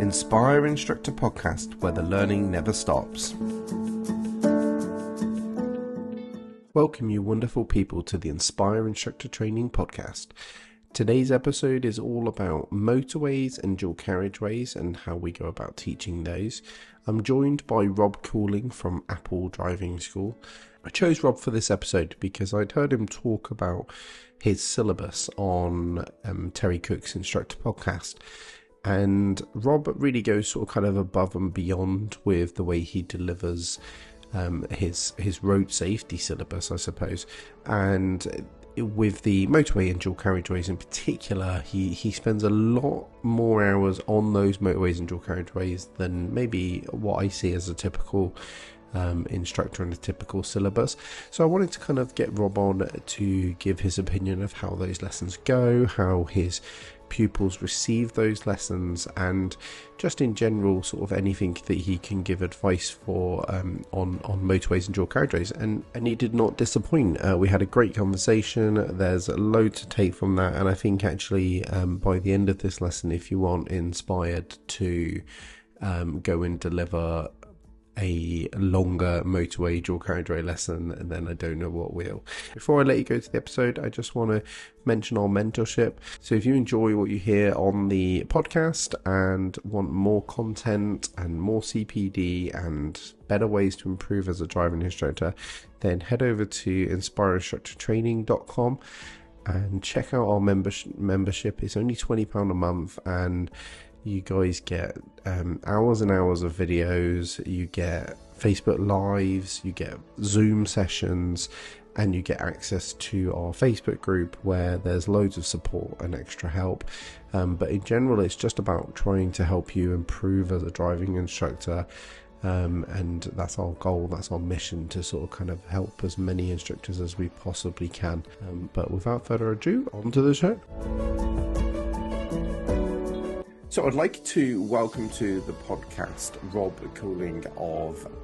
Inspire Instructor podcast, where the learning never stops. Welcome, you wonderful people, to the Inspire Instructor Training podcast. Today's episode is all about motorways and dual carriageways and how we go about teaching those. I'm joined by Rob Cooling from Apple Driving School. I chose Rob for this episode because I'd heard him talk about his syllabus on Terry Cook's Instructor podcast. And Rob really goes sort of kind of above and beyond with the way he delivers his road safety syllabus, I suppose. And with the motorway and dual carriageways in particular, he spends a lot more hours on those motorways and dual carriageways than maybe what I see as a typical instructor in a typical syllabus. So I wanted to kind of get Rob on to give his opinion of how those lessons go, how his pupils receive those lessons, and just in general sort of anything that he can give advice for on motorways and dual carriageways, and he did not disappoint. We had a great conversation. There's a load to take from that, and I think actually by the end of this lesson, if you aren't inspired to go and deliver a longer motorway dual carriageway lesson, then I don't know what will. Before I let you go to the episode, I just want to mention our mentorship. So if you enjoy what you hear on the podcast and want more content and more CPD and better ways to improve as a driving instructor, then head over to inspireinstructortraining.com and check out our membership. It's only £20 a month, and you guys get hours and hours of videos, you get Facebook Lives, you get Zoom sessions, and you get access to our Facebook group where there's loads of support and extra help. But in general, it's just about trying to help you improve as a driving instructor. And that's our goal, that's our mission, to sort of kind of help as many instructors as we possibly can. But without further ado, on to the show. So I'd like to welcome to the podcast Rob Cooling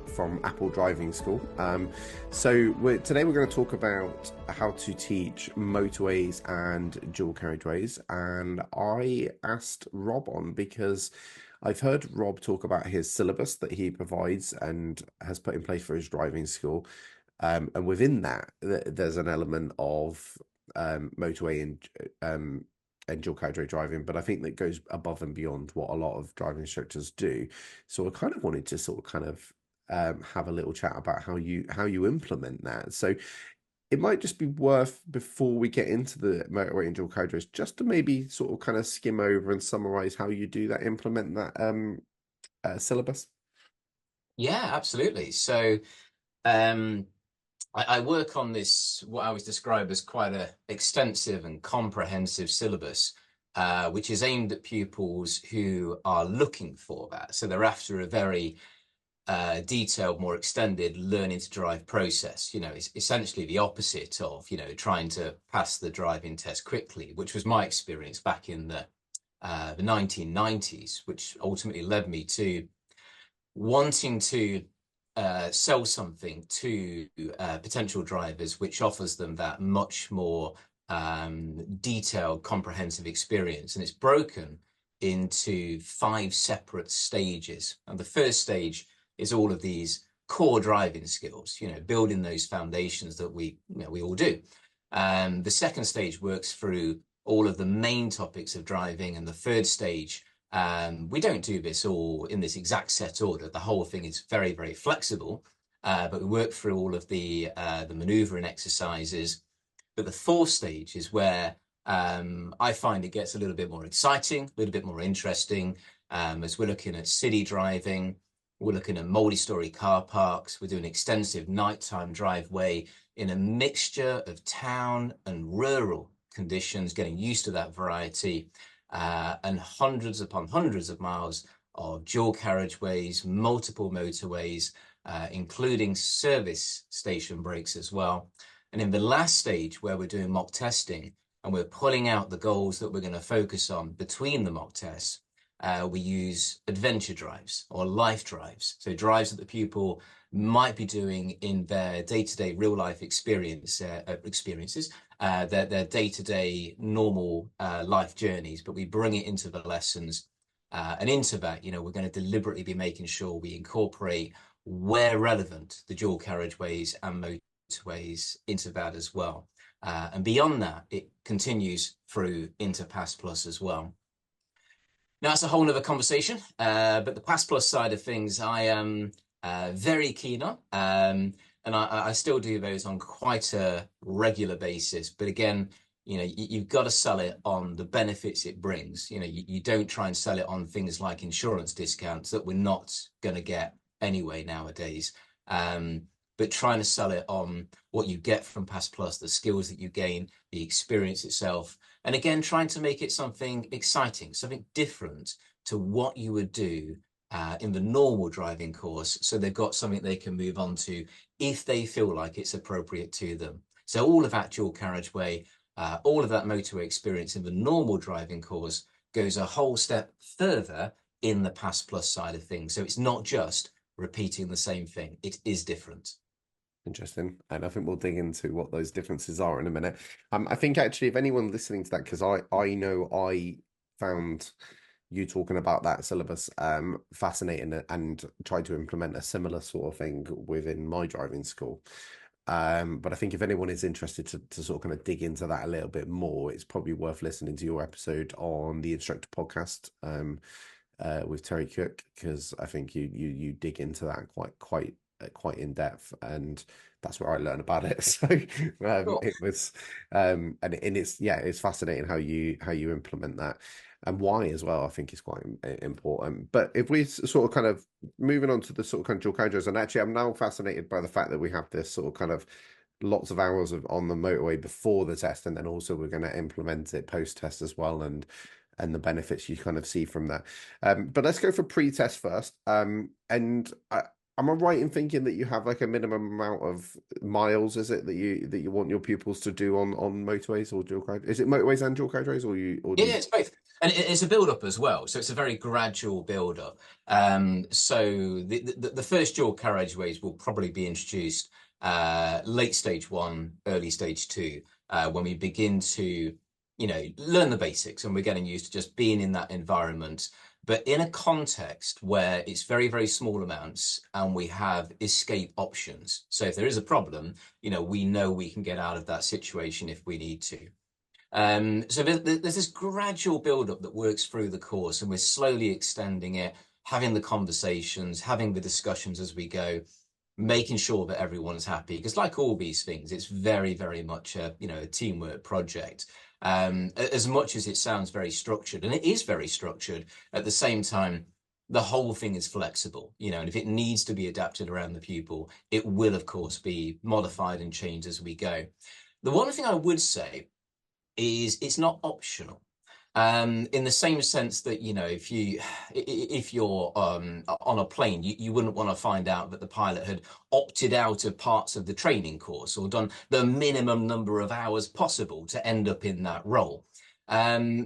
from Apple Driving School. Today we're going to talk about how to teach motorways and dual carriageways. And I asked Rob on because I've heard Rob talk about his syllabus that he provides and has put in place for his driving school. And within that, there's an element of motorway and dual carriageway driving, but I think that goes above and beyond what a lot of driving instructors do. So I kind of wanted to sort of kind of have a little chat about how you implement that. So it might just be worth, before we get into the motorway and dual carriageways, just to maybe sort of kind of skim over and summarize how you do that, implement that syllabus. Yeah, absolutely. So I work on this, what I would describe as quite an extensive and comprehensive syllabus, which is aimed at pupils who are looking for that. So they're after a very detailed, more extended learning to drive process. You know, it's essentially the opposite of, trying to pass the driving test quickly, which was my experience back in the 1990s, which ultimately led me to wanting to sell something to potential drivers which offers them that much more detailed, comprehensive experience. And it's broken into 5 separate stages. And the first stage is all of these core driving skills, building those foundations that we all do. The second stage works through all of the main topics of driving. And the third stage, we don't do this all in this exact set order. The whole thing is very, very flexible, but we work through all of the maneuvering exercises. But the fourth stage is where I find it gets a little bit more exciting, a little bit more interesting, as we're looking at city driving, we're looking at multi-story car parks, we're doing extensive nighttime driveway in a mixture of town and rural conditions, getting used to that variety. And hundreds upon hundreds of miles of dual carriageways, multiple motorways, including service station breaks as well. And in the last stage, where we're doing mock testing and we're pulling out the goals that we're going to focus on between the mock tests, we use adventure drives or life drives. So drives that the pupil might be doing in their day-to-day real life experiences, their day-to-day normal life journeys, but we bring it into the lessons And into that, we're going to deliberately be making sure we incorporate, where relevant, the dual carriageways and motorways into that as well. And beyond that, it continues through into Pass Plus as well. Now, that's a whole other conversation, but the Pass Plus side of things, I am very keen on, and I still do those on quite a regular basis. But again, you've got to sell it on the benefits it brings. You don't try and sell it on things like insurance discounts that we're not going to get anyway nowadays. But trying to sell it on what you get from Pass Plus, the skills that you gain, the experience itself. And again, trying to make it something exciting, something different to what you would do in the normal driving course. So they've got something they can move on to if they feel like it's appropriate to them. So all of that dual carriageway, all of that motorway experience in the normal driving course goes a whole step further in the Pass Plus side of things. So it's not just repeating the same thing. It is different. Interesting. And I think we'll dig into what those differences are in a minute. I think actually if anyone listening to that, because I know I found you talking about that syllabus fascinating and tried to implement a similar sort of thing within my driving school. But I think if anyone is interested to sort of kind of dig into that a little bit more, it's probably worth listening to your episode on the Instructor Podcast with Terry Cook, because I think you dig into that quite in depth, and that's where I learned about it. So Cool. it was and it's fascinating how you implement that and why as well. I think is quite important. But if we sort of kind of moving on to the sort of kind of dual carriageways, and actually I'm now fascinated by the fact that we have this sort of kind of lots of hours on the motorway before the test, and then also we're going to implement it post test as well, and the benefits you kind of see from that. But let's go for pre-test first. Am I right in thinking that you have like a minimum amount of miles, is it, that you want your pupils to do on motorways or dual carriageways? Is it motorways and dual carriageways, or Yeah, it's both. And it's a build-up as well. So it's a very gradual build-up. So the first dual carriageways will probably be introduced late stage 1, early stage 2, when we begin to, learn the basics, and we're getting used to just being in that environment, but in a context where it's very, very small amounts and we have escape options. So if there is a problem, we know we can get out of that situation if we need to. So there's this gradual build-up that works through the course, and we're slowly extending it, having the conversations, having the discussions as we go, making sure that everyone's happy. Because like all these things, it's very, very much a teamwork project. As much as it sounds very structured, and it is very structured, at the same time, the whole thing is flexible, and if it needs to be adapted around the pupil, it will, of course, be modified and changed as we go. The one thing I would say is it's not optional. In the same sense that, if you're on a plane, you wouldn't want to find out that the pilot had opted out of parts of the training course or done the minimum number of hours possible to end up in that role.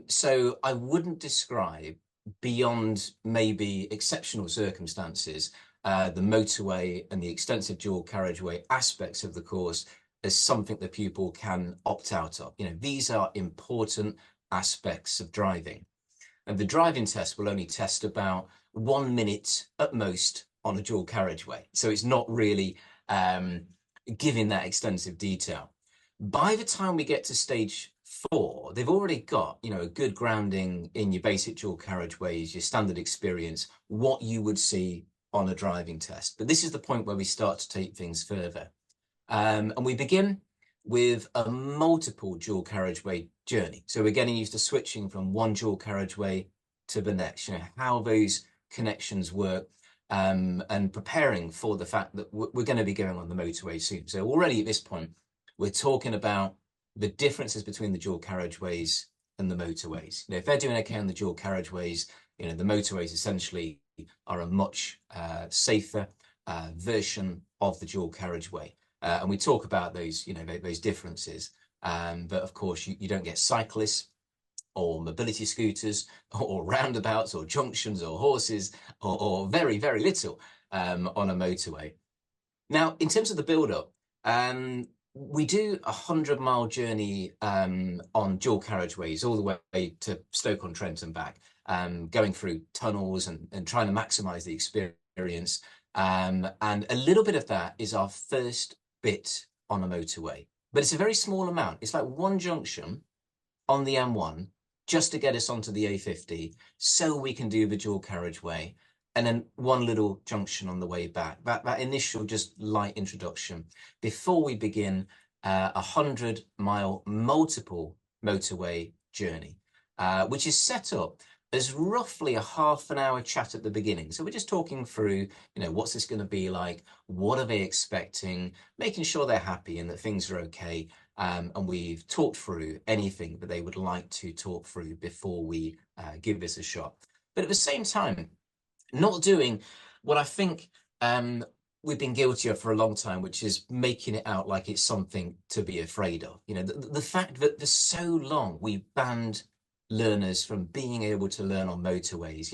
So I wouldn't describe, beyond maybe exceptional circumstances, the motorway and the extensive dual carriageway aspects of the course as something the pupil can opt out of. These are important aspects of driving. And the driving test will only test about 1 minute at most on a dual carriageway. So it's not really giving that extensive detail. By the time we get to stage 4, they've already got, a good grounding in your basic dual carriageways, your standard experience, what you would see on a driving test. But this is the point where we start to take things further. And we begin with a multiple dual carriageway journey. So we're getting used to switching from one dual carriageway to the next, how those connections work, and preparing for the fact that we're going to be going on the motorway soon. So already at this point, we're talking about the differences between the dual carriageways and the motorways. If they're doing okay on the dual carriageways, the motorways essentially are a much safer version of the dual carriageway. And we talk about those, those differences. But of course, you don't get cyclists or mobility scooters or roundabouts or junctions or horses or very, very little on a motorway. Now, in terms of the build-up, We do 100-mile journey on dual carriageways all the way to Stoke-on-Trent and back, going through tunnels and trying to maximize the experience. And a little bit of that is our first bit on a motorway, but it's a very small amount. It's like one junction on the M1 just to get us onto the A50 so we can do the dual carriageway. And then one little junction on the way back, that initial just light introduction before we begin a 100-mile multiple motorway journey, which is set up as roughly a half an hour chat at the beginning. So we're just talking through, what's this going to be like? What are they expecting? Making sure they're happy and that things are okay. And we've talked through anything that they would like to talk through before we give this a shot. But at the same time, not doing what I think we've been guilty of for a long time, which is making it out like it's something to be afraid of. The fact that for so long we banned learners from being able to learn on motorways,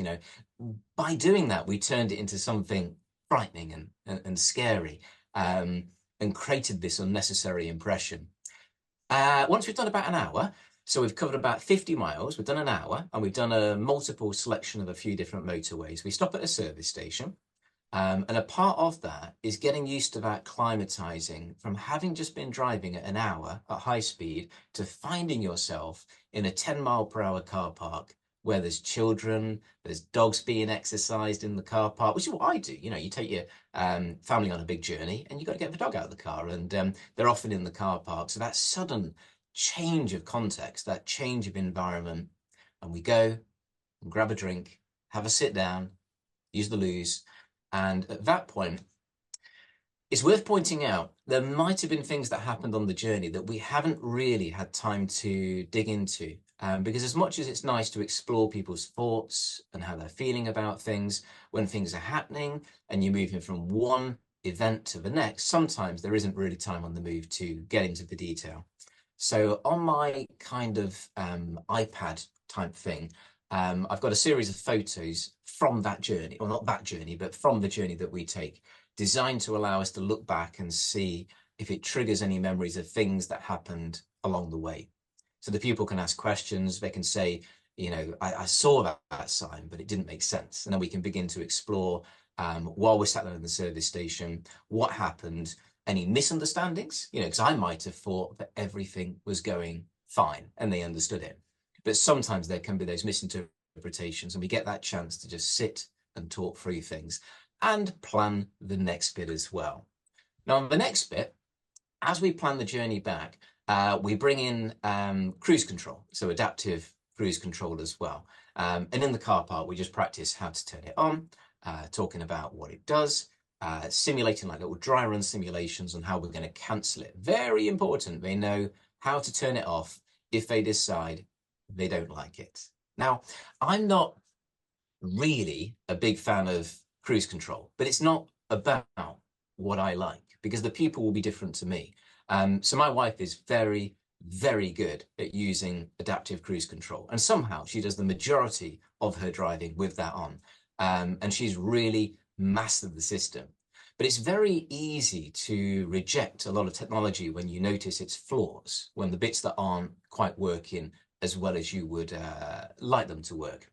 by doing that, we turned it into something frightening and scary, and created this unnecessary impression. Once we've done about an hour, so we've covered about 50 miles, we've done an hour, and we've done a multiple selection of a few different motorways. We stop at a service station. And a part of that is getting used to that climatizing from having just been driving at an hour at high speed to finding yourself in a 10-mile-per-hour car park where there's children, there's dogs being exercised in the car park, which is what I do. You take your family on a big journey and you've got to get the dog out of the car, and they're often in the car park. So that sudden change of context, that change of environment, and we go and grab a drink, have a sit down, use the loos. And at that point, it's worth pointing out there might have been things that happened on the journey that we haven't really had time to dig into. Because as much as it's nice to explore people's thoughts and how they're feeling about things, when things are happening and you're moving from one event to the next, sometimes there isn't really time on the move to get into the detail. So on my kind of iPad type thing, I've got a series of photos from that journey, or not that journey, but from the journey that we take, designed to allow us to look back and see if it triggers any memories of things that happened along the way. So the pupil can ask questions, they can say, I saw that sign, but it didn't make sense. And then we can begin to explore, while we're sat there in the service station, what happened, any misunderstandings, because I might have thought that everything was going fine and they understood it. But sometimes there can be those misinterpretations, and we get that chance to just sit and talk through things and plan the next bit as well. Now, on the next bit, as we plan the journey back, we bring in cruise control, so adaptive cruise control as well. And in the car park, we just practice how to turn it on, talking about what it does, simulating like little dry run simulations on how we're going to cancel it. Very important. They know how to turn it off if they decide they don't like it. Now, I'm not really a big fan of cruise control, but it's not about what I like, because the people will be different to me. So my wife is very, very good at using adaptive cruise control, and somehow she does the majority of her driving with that on. And she's really mastered the system. But it's very easy to reject a lot of technology when you notice its flaws, when the bits that aren't quite working as well as you would like them to work.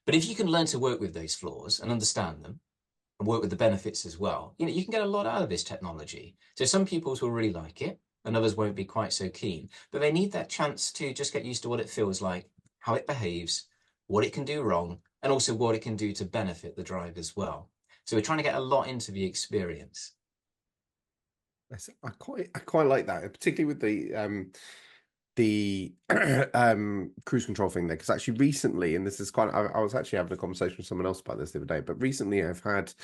But if you can learn to work with those flaws and understand them and work with the benefits as well, you can get a lot out of this technology. So some pupils will really like it and others won't be quite so keen, but they need that chance to just get used to what it feels like, how it behaves, what it can do wrong, and also what it can do to benefit the drive as well. So we're trying to get a lot into the experience. I quite like that, particularly with the cruise control thing there, because actually recently, and this is I was actually having a conversation with someone else about this the other day, but recently I've had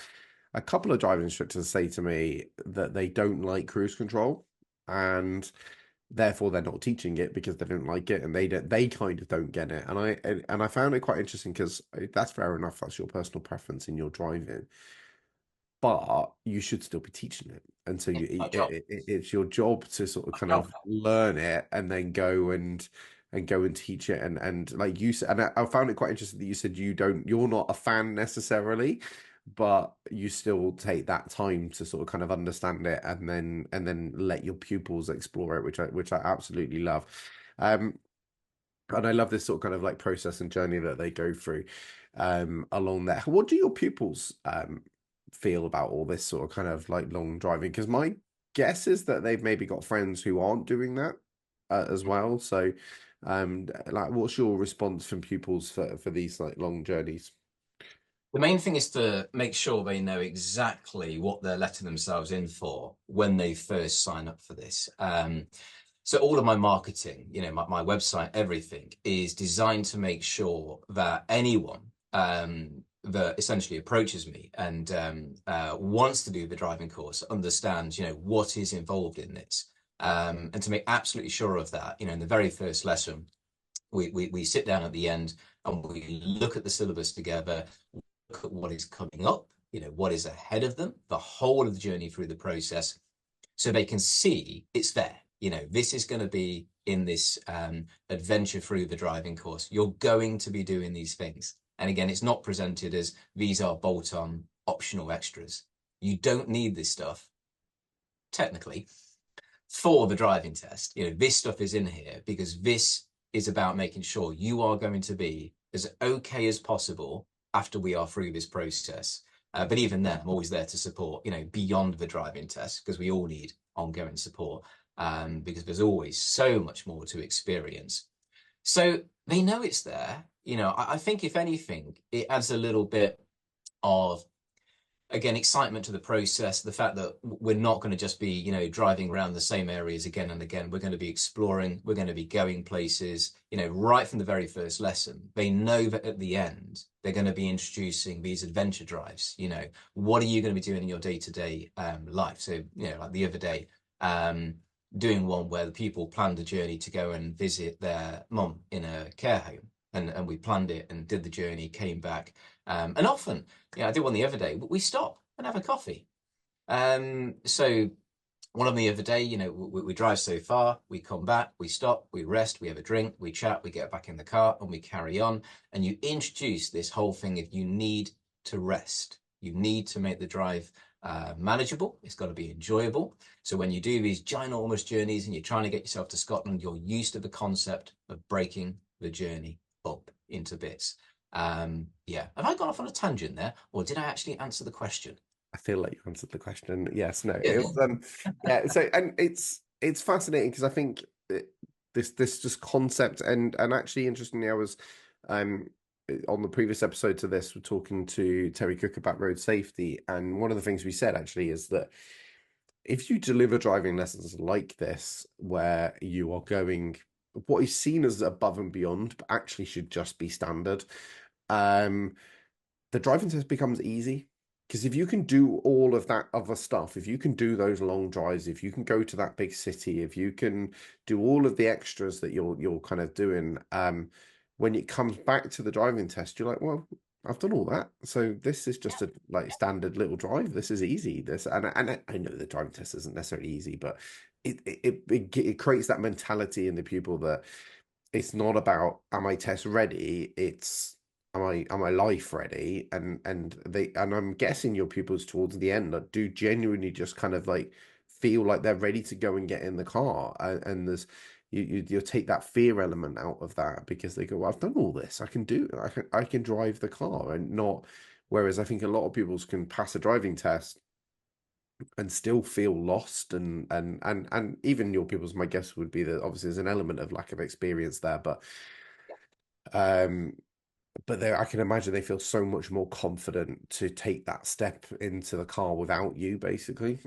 a couple of driving instructors say to me that they don't like cruise control, and therefore they're not teaching it because they don't like it, and they kind of don't get it. And I found it quite interesting, because that's fair enough, that's your personal preference in your driving, but you should still be teaching it. And so it's your job to sort of kind of learn it and then go and teach it. And like you said, and I found it quite interesting that you said you're not a fan necessarily but you still take that time to sort of kind of understand it and then let your pupils explore it, which I absolutely love. Um, and I love this sort of kind of like process and journey that they go through along there. What do your pupils feel about all this sort of kind of like long driving? Because my guess is that they've maybe got friends who aren't doing that as well. So, like, what's your response from pupils for these like long journeys? The main thing is to make sure they know exactly what they're letting themselves in for when they first sign up for this. So all of my marketing, my website, everything is designed to make sure that anyone that essentially approaches me and wants to do the driving course understands, what is involved in this. And to make absolutely sure of that, in the very first lesson, we sit down at the end and we look at the syllabus together, look at what is coming up, what is ahead of them, the whole of the journey through the process, so they can see it's there. This is going to be in this adventure through the driving course. You're going to be doing these things. And again, it's not presented as these are bolt-on optional extras. You don't need this stuff, technically, for the driving test. This stuff is in here because this is about making sure you are going to be as okay as possible after we are through this process. But even then, I'm always there to support, beyond the driving test, because we all need ongoing support, because there's always so much more to experience. So they know it's there. I think if anything, it adds a little bit of, again, excitement to the process, the fact that we're not going to just be, driving around the same areas again and again. We're going to be exploring, we're going to be going places, right from the very first lesson. They know that at the end, they're going to be introducing these adventure drives. What are you going to be doing in your day-to-day life? So, like the other day, doing one where the people planned a journey to go and visit their mum in a care home. And we planned it and did the journey, came back. And often, I did one the other day, we stop and have a coffee. So one of them the other day, we drive so far, we come back, we stop, we rest, we have a drink, we chat, we get back in the car and we carry on. And you introduce this whole thing of you need to rest. You need to make the drive manageable. It's got to be enjoyable. So when you do these ginormous journeys and you're trying to get yourself to Scotland, you're used to the concept of breaking the journey up into bits. Yeah. Have I gone off on a tangent there, or did I actually answer the question? I feel like you answered the question. Yes, no, it was yeah. So and it's fascinating because I think this just concept and actually interestingly, I was on the previous episode to this, we're talking to Terry Cook about road safety, and one of the things we said actually is that if you deliver driving lessons like this, where you are going what is seen as above and beyond, but actually should just be standard, the driving test becomes easy. Because if you can do all of that other stuff, if you can do those long drives, if you can go to that big city, if you can do all of the extras that you're kind of doing, when it comes back to the driving test, you're like, well, I've done all that. So this is just a like standard little drive. This is easy. And I know the driving test isn't necessarily easy, but it creates that mentality in the pupil that it's not about am I test ready? It's am I life ready? And I'm guessing your pupils towards the end do genuinely just kind of like feel like they're ready to go and get in the car, and there's you take that fear element out of that because they go, well, I've done all this, I can do it, I can drive the car, and not. Whereas I think a lot of pupils can pass a driving test and still feel lost, and even your pupils, my guess would be that obviously there's an element of lack of experience there, um but there, I can imagine they feel so much more confident to take that step into the car without you, basically.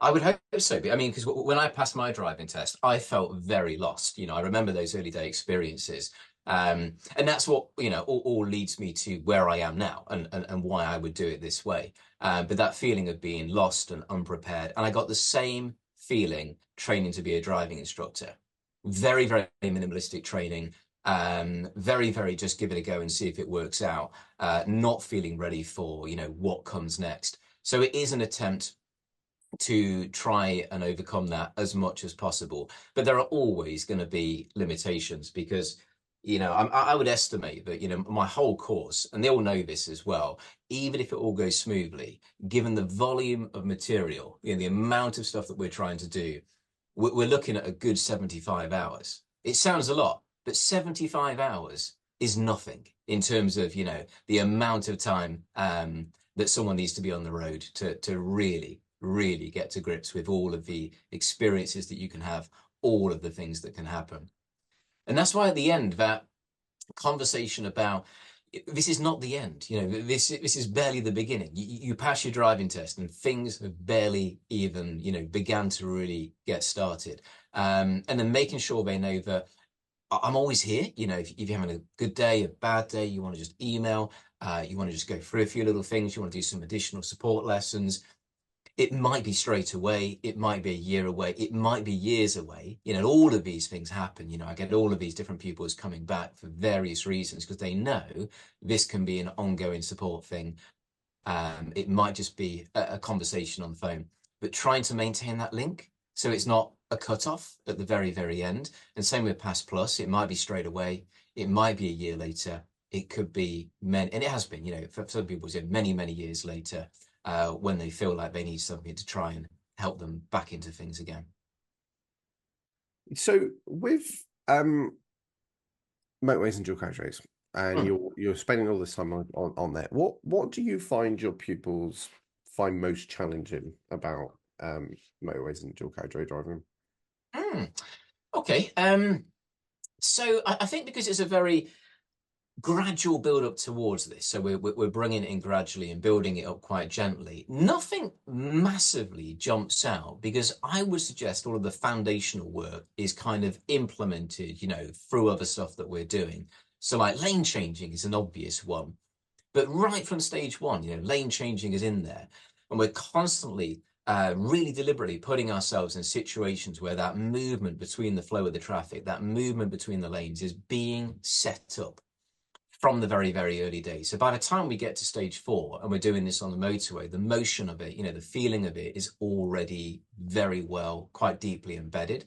I would hope so. I mean, because when I passed my driving test, I felt very lost. I remember those early day experiences. And that's what, all leads me to where I am now and why I would do it this way. But that feeling of being lost and unprepared. And I got the same feeling training to be a driving instructor. Very, very minimalistic training. Very, very just give it a go and see if it works out. Not feeling ready for, what comes next. So it is an attempt to try and overcome that as much as possible. But there are always going to be limitations because, I would estimate that, my whole course, and they all know this as well, even if it all goes smoothly, given the volume of material, the amount of stuff that we're trying to do, we're looking at a good 75 hours. It sounds a lot, but 75 hours is nothing in terms of, the amount of time that someone needs to be on the road to really, really get to grips with all of the experiences that you can have, all of the things that can happen. And that's why at the end, that conversation about this is not the end. This is barely the beginning. You pass your driving test and things have barely even, began to really get started. And then making sure they know that I'm always here. If you're having a good day, a bad day, you want to just email, you want to just go through a few little things, you want to do some additional support lessons. It might be straight away, it might be a year away, it might be years away. All of these things happen. I get all of these different pupils coming back for various reasons because they know this can be an ongoing support thing. It might just be a conversation on the phone, but trying to maintain that link so it's not a cutoff at the very, very end. And same with Pass Plus, it might be straight away, it might be a year later, it could be many, and it has been, for some people, many, many years later. When they feel like they need something to try and help them back into things again. So with motorways and dual carriageways, and you're spending all this time on that, what do you find your pupils find most challenging about motorways and dual carriageway driving? Okay. So I think because it's a very gradual build up towards this, so we're bringing it in gradually and building it up quite gently. Nothing massively jumps out because I would suggest all of the foundational work is kind of implemented, through other stuff that we're doing. So like lane changing is an obvious one, but right from stage one, lane changing is in there, and we're constantly really deliberately putting ourselves in situations where that movement between the flow of the traffic, that movement between the lanes is being set up from the very, very early days. So by the time we get to stage 4 and we're doing this on the motorway, the motion of it, the feeling of it is already very well, quite deeply embedded.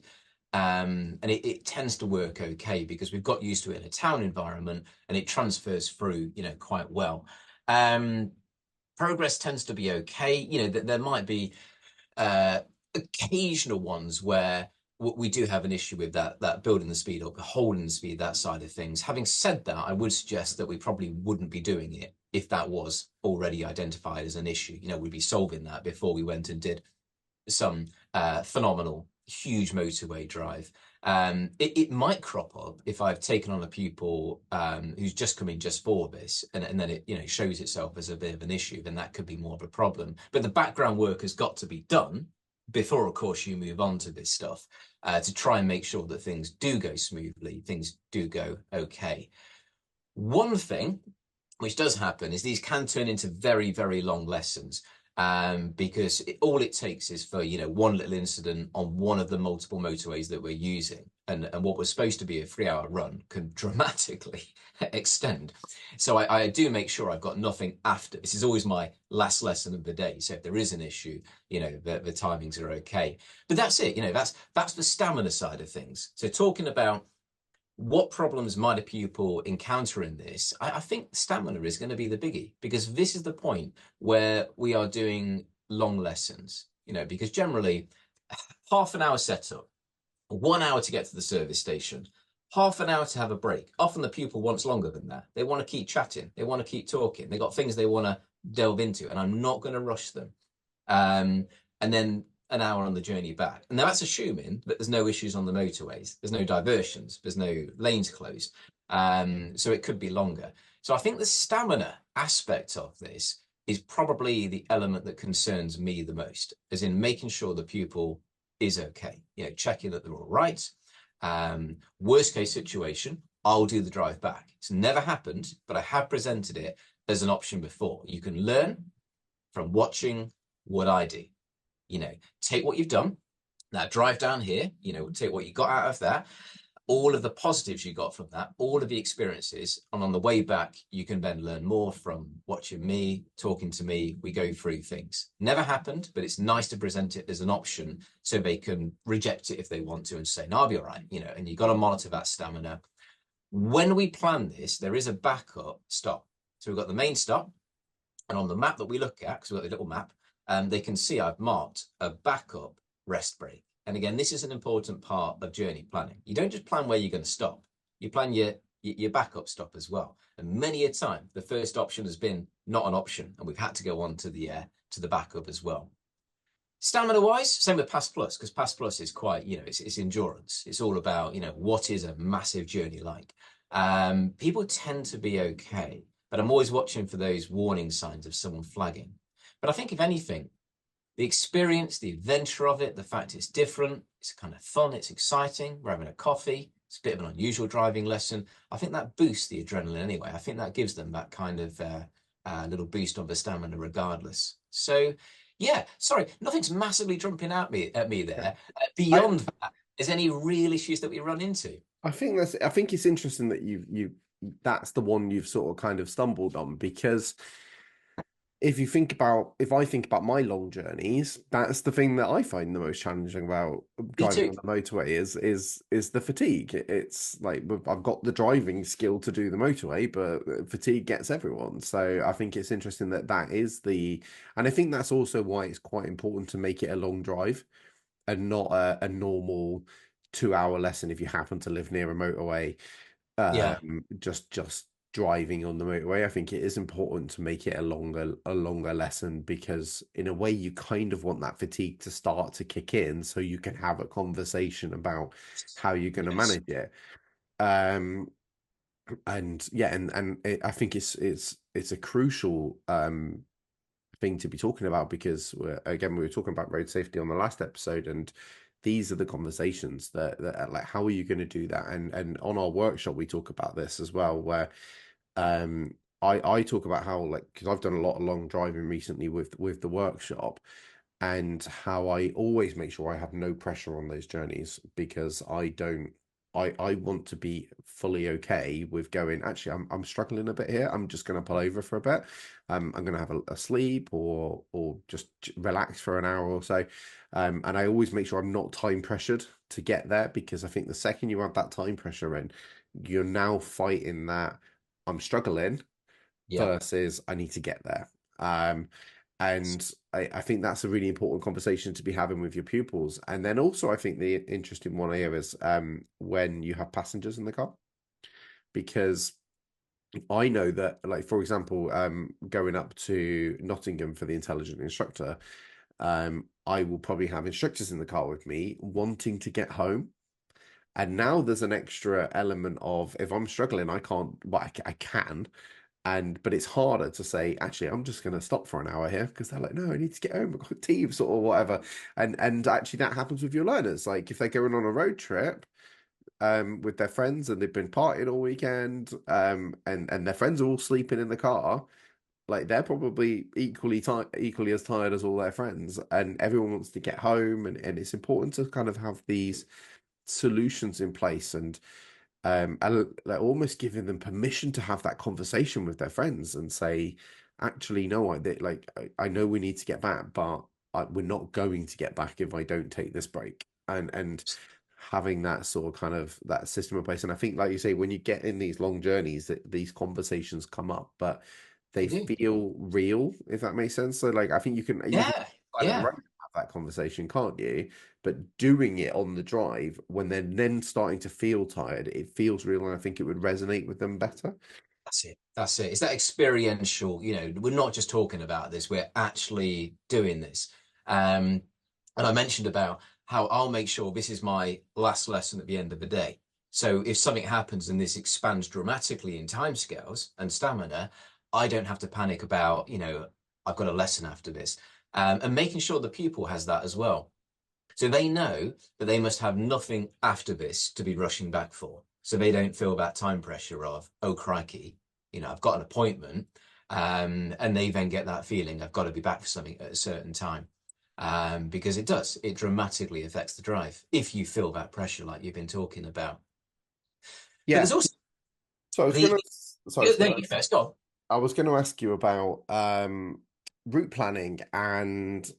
And it tends to work okay because we've got used to it in a town environment and it transfers through, quite well. Progress tends to be okay. There might be occasional ones where we do have an issue with that building the speed up, holding the speed, that side of things. Having said that, I would suggest that we probably wouldn't be doing it if that was already identified as an issue. We'd be solving that before we went and did some phenomenal, huge motorway drive. It might crop up if I've taken on a pupil who's just come in just for this, and then it shows itself as a bit of an issue, then that could be more of a problem. But the background work has got to be done before, of course, you move on to this stuff, to try and make sure that things do go smoothly, things do go okay. One thing which does happen is these can turn into very, very long lessons, because all it takes is for, one little incident on one of the multiple motorways that we're using. And what was supposed to be a 3-hour run can dramatically extend. So I do make sure I've got nothing after. This is always my last lesson of the day. So if there is an issue, the timings are okay. But that's it. That's the stamina side of things. So talking about what problems might a pupil encounter in this, I think stamina is going to be the biggie, because this is the point where we are doing long lessons, because generally half an hour setup, 1 hour to get to the service station, half an hour to have a break. Often the pupil wants longer than that. They want to keep chatting. They want to keep talking. They got things they want to delve into, and I'm not going to rush them. And then an hour on the journey back. And now that's assuming that there's no issues on the motorways. There's no diversions. There's no lanes closed. So it could be longer. So I think the stamina aspect of this is probably the element that concerns me the most, as in making sure the pupil is okay, checking that they're all right. Worst case situation, I'll do the drive back. It's never happened, but I have presented it as an option before. You can learn from watching what I do. Take what you've done, that drive down here, take what you got out of that, all of the positives you got from that, all of the experiences, and on the way back, you can then learn more from watching me, talking to me. We go through things. Never happened, but it's nice to present it as an option so they can reject it if they want to and say, no, I'll be all right, and you got to monitor that stamina. When we plan this, there is a backup stop. So we've got the main stop, and on the map that we look at, because we've got the little map, they can see I've marked a backup rest break. And again, this is an important part of journey planning. You don't just plan where you're going to stop, you plan your backup stop as well. And many a time, the first option has been not an option, and we've had to go on to the backup as well. Stamina wise, same with Pass Plus, because Pass Plus is quite, it's endurance. It's all about, what is a massive journey like. People tend to be okay, but I'm always watching for those warning signs of someone flagging. But I think if anything, the experience, the adventure of it, the fact it's different, it's kind of fun, it's exciting, we're having a coffee, it's a bit of an unusual driving lesson. I think that boosts the adrenaline anyway. I think that gives them that kind of little boost of the stamina regardless. So yeah, sorry, nothing's massively jumping at me there. I, Beyond that, is any real issues that we run into? I think it's interesting that you that's the one you've sort of kind of stumbled on, because if I think about my long journeys, that's the thing that I find the most challenging about Me driving too. on the motorway is the fatigue. It's like I've got the driving skill to do the motorway, but fatigue gets everyone. So I think it's interesting that and I think that's also why it's quite important to make it a long drive and not a normal 2 hour lesson if you happen to live near a motorway. Yeah, Just driving on the motorway. I think it is important to make it a longer lesson, because in a way you kind of want that fatigue to start to kick in so you can have a conversation about how you're going to yes, manage it. Um, and yeah, I think it's a crucial thing to be talking about, because again, we were talking about road safety on the last episode, and these are the conversations that like, how are you going to do that? And on our workshop we talk about this as well, where um I talk about how, like, because I've done a lot of long driving recently with the workshop, and how I always make sure I have no pressure on those journeys, because I want to be fully okay with going, actually, I'm struggling a bit here. I'm just going to pull over for a bit. I'm going to have a sleep, or just relax for an hour or so. And I always make sure I'm not time pressured to get there, because I think the second you have that time pressure in, you're now fighting that I'm struggling yeah. versus I need to get there. Um, and I think that's a really important conversation to be having with your pupils. And then also, I think the interesting one here is when you have passengers in the car, because I know that, like, for example, going up to Nottingham for the intelligent instructor, I will probably have instructors in the car with me wanting to get home. And now there's an extra element of, if I'm struggling, I can't, but I can, but it's harder to say, actually, I'm just going to stop for an hour here, because they're like, no, I need to get home, I've got teams or whatever. And actually that happens with your learners. Like, if they're going on a road trip with their friends, and they've been partying all weekend, and their friends are all sleeping in the car, like, they're probably equally as tired as all their friends, and everyone wants to get home, and it's important to kind of have these solutions in place, and like, almost giving them permission to have that conversation with their friends and say, actually, no, I know we need to get back, but we're not going to get back if I don't take this break. And having that sort of kind of that system in place. And I think, like you say, when you get in these long journeys, that these conversations come up, but They they do. feel real, if that makes sense. So, like, I think you can Yeah, at the yeah. road have that conversation, can't you? But doing it on the drive, when they're then starting to feel tired, it feels real, and I think it would resonate with them better. That's it. That's it. It's that experiential, we're not just talking about this, we're actually doing this. And I mentioned about how I'll make sure this is my last lesson at the end of the day. So if something happens and this expands dramatically in timescales and stamina, I don't have to panic about, I've got a lesson after this. And making sure the pupil has that as well. So they know that they must have nothing after this to be rushing back for. So they don't feel that time pressure of, oh, crikey, I've got an appointment. And they then get that feeling, I've got to be back for something at a certain time. Because it dramatically affects the drive if you feel that pressure like you've been talking about. But Yeah. there's also So I was the, gonna, sorry, there you go, stop. I was gonna ask you about route planning and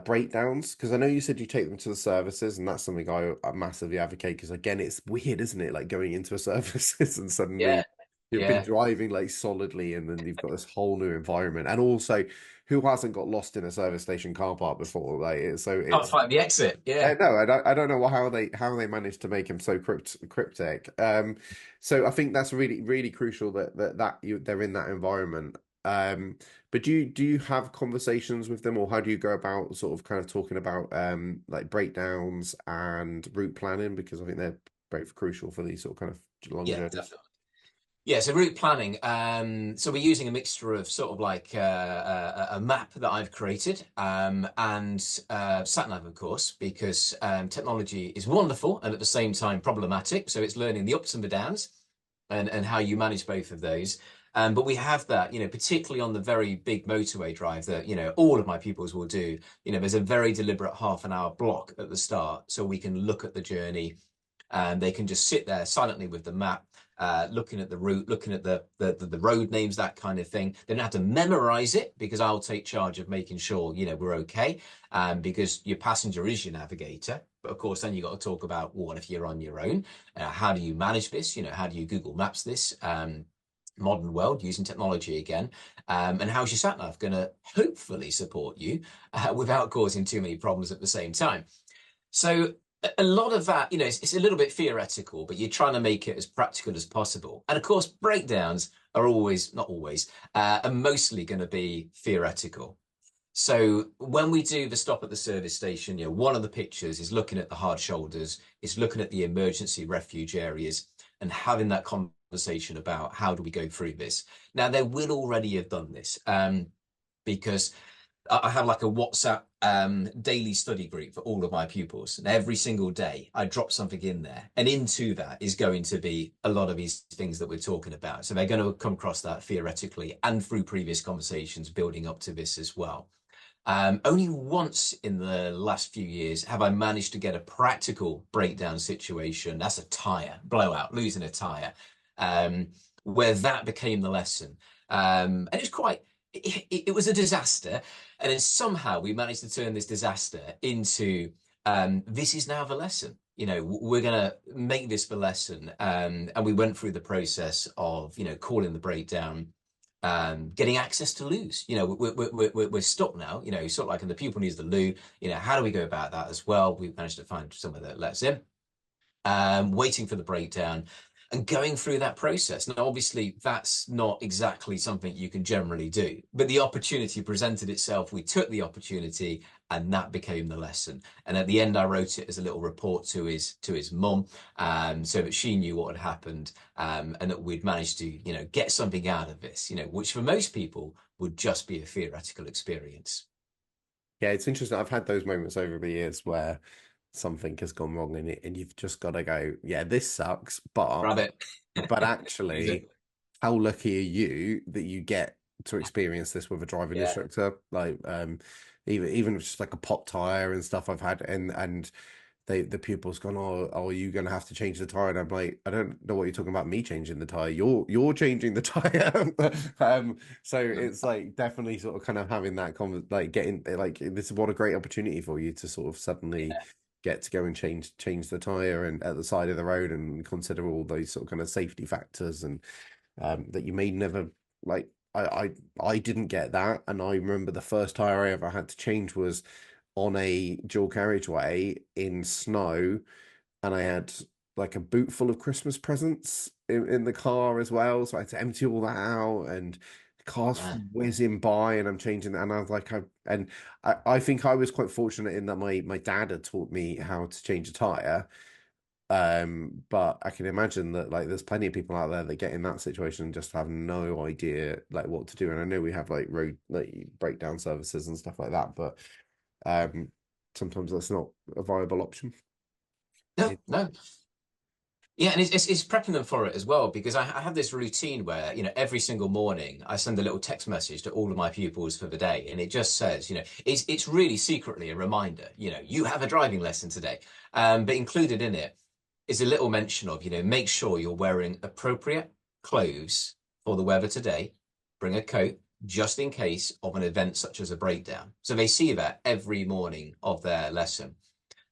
breakdowns, because I know you said you take them to the services, and that's something I massively advocate, because again, it's weird, isn't it? Like going into a services and Yeah, suddenly you've been yeah. driving like solidly, and then you've got this whole new environment. And also, who hasn't got lost in a service station car park before? Like so Can't it's find the exit. Yeah. no, I don't know how they managed to make him so cryptic. So I think that's really really crucial that they're in that environment. But do you have conversations with them, or how do you go about sort of kind of talking about like breakdowns and route planning? Because I think they're both crucial for these sort of kind of long Yeah, journeys. definitely. Yeah, so route planning. So we're using a mixture of sort of like a map that I've created and sat nav, of course, because technology is wonderful and at the same time problematic. So it's learning the ups and the downs and how you manage both of those. But we have that, particularly on the very big motorway drive that, all of my pupils will do. There's a very deliberate half an hour block at the start so we can look at the journey and they can just sit there silently with the map, looking at the route, looking at the road names, that kind of thing. They don't have to memorize it because I'll take charge of making sure we're okay. Because your passenger is your navigator. But of course, then you got to talk about, well, what if you're on your own? How do you manage this? How do you Google Maps this? Modern world using technology again, and how's your sat nav going to hopefully support you without causing too many problems at the same time? So a lot of that, it's a little bit theoretical, but you're trying to make it as practical as possible. And of course, breakdowns are always, not always, are mostly going to be theoretical. So when we do the stop at the service station, one of the pictures is looking at the hard shoulders, it's looking at the emergency refuge areas and having that conversation about how do we go through this. Now, they will already have done this because I have like a WhatsApp daily study group for all of my pupils. And every single day I drop something in there. And into that is going to be a lot of these things that we're talking about. So they're going to come across that theoretically and through previous conversations building up to this as well. Only once in the last few years have I managed to get a practical breakdown situation. That's a tire blowout, losing a tire, where that became the lesson. And it was a disaster. And then somehow we managed to turn this disaster into this is now the lesson. We're going to make this the lesson. And we went through the process of, calling the breakdown, getting access to loos. We're stuck now, sort of like, and the pupil needs the loo. How do we go about that as well? We managed to find somewhere that lets in. Waiting for the breakdown and going through that process. Now, obviously, that's not exactly something you can generally do, but the opportunity presented itself. We took the opportunity, and that became the lesson. And at the end, I wrote it as a little report to his mum, so that she knew what had happened, and that we'd managed to, get something out of this, which for most people would just be a theoretical experience. Yeah, it's interesting. I've had those moments over the years where something has gone wrong in it, and you've just got to go, yeah, this sucks, but Rabbit. actually, how lucky are you that you get to experience this with a driving Yeah. instructor? Like, even just like a pop tire and stuff I've had, and the pupil's gone, oh, are you going to have to change the tire? And I'm like, I don't know what you're talking about. Me changing the tire? You're changing the tire. So it's like definitely sort of kind of having that like getting like this is what a great opportunity for you to sort of suddenly get to go and change the tire and at the side of the road and consider all those sort of kind of safety factors and that you may never like. I didn't get that, and I remember the first tire I ever had to change was on a dual carriageway in snow, and I had like a boot full of Christmas presents in the car as well. So I had to empty all that out, and the car's Yeah. whizzing by, and I'm changing that. And I was like, I think I was quite fortunate in that my dad had taught me how to change a tire. But I can imagine that like there's plenty of people out there that get in that situation and just have no idea like what to do. And I know we have like road like breakdown services and stuff like that, but um, sometimes that's not a viable option. No, no. Yeah, and it's prepping them for it as well because I have this routine where, every single morning I send a little text message to all of my pupils for the day, and it just says, it's really secretly a reminder, you have a driving lesson today. But included in it is a little mention of, make sure you're wearing appropriate clothes for the weather today. Bring a coat, just in case of an event such as a breakdown. So they see that every morning of their lesson.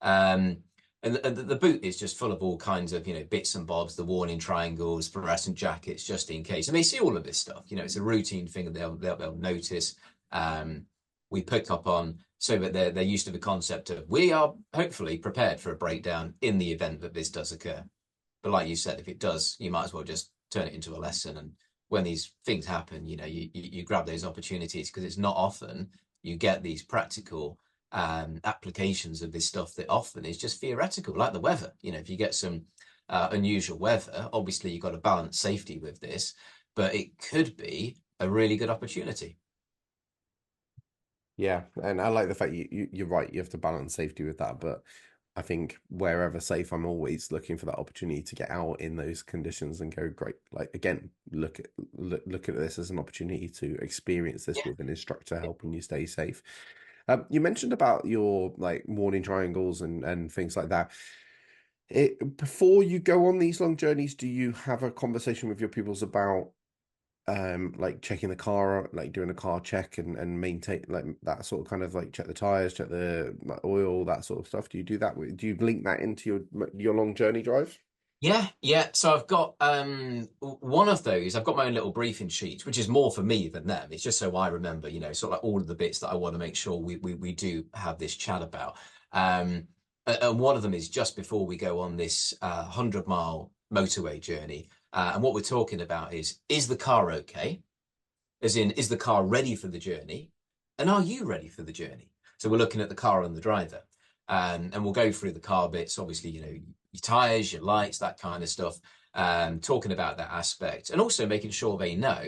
Um, and the boot is just full of all kinds of, bits and bobs, the warning triangles, fluorescent jackets, just in case. And they see all of this stuff. It's a routine thing that they'll notice. Um, we pick up on so that they're used to the concept of we are hopefully prepared for a breakdown in the event that this does occur. But like you said, if it does, you might as well just turn it into a lesson. And when these things happen, you grab those opportunities, because it's not often you get these practical applications of this stuff that often is just theoretical, like the weather. If you get some unusual weather, obviously you've got to balance safety with this, but it could be a really good opportunity. Yeah, and I like the fact you're right. You have to balance safety with that, but I think wherever safe, I'm always looking for that opportunity to get out in those conditions and go, great. Like, again, look at this as an opportunity to experience this Yeah. with an instructor helping you stay safe. You mentioned about your like warning triangles and things like that. Before you go on these long journeys, do you have a conversation with your pupils about like checking the car, like doing a car check and maintain like that sort of kind of like check the tires, check the like, oil, that sort of stuff? Do you do that? Do you link that into your long journey drive? Yeah. So I've got one of those. I've got my own little briefing sheet, which is more for me than them. It's just so I remember, sort of like all of the bits that I want to make sure we do have this chat about. And one of them is just before we go on this 100-mile motorway journey. And what we're talking about is the car okay? As in, is the car ready for the journey? And are you ready for the journey? So we're looking at the car and the driver. And we'll go through the car bits, obviously, your tires, your lights, that kind of stuff, talking about that aspect, and also making sure they know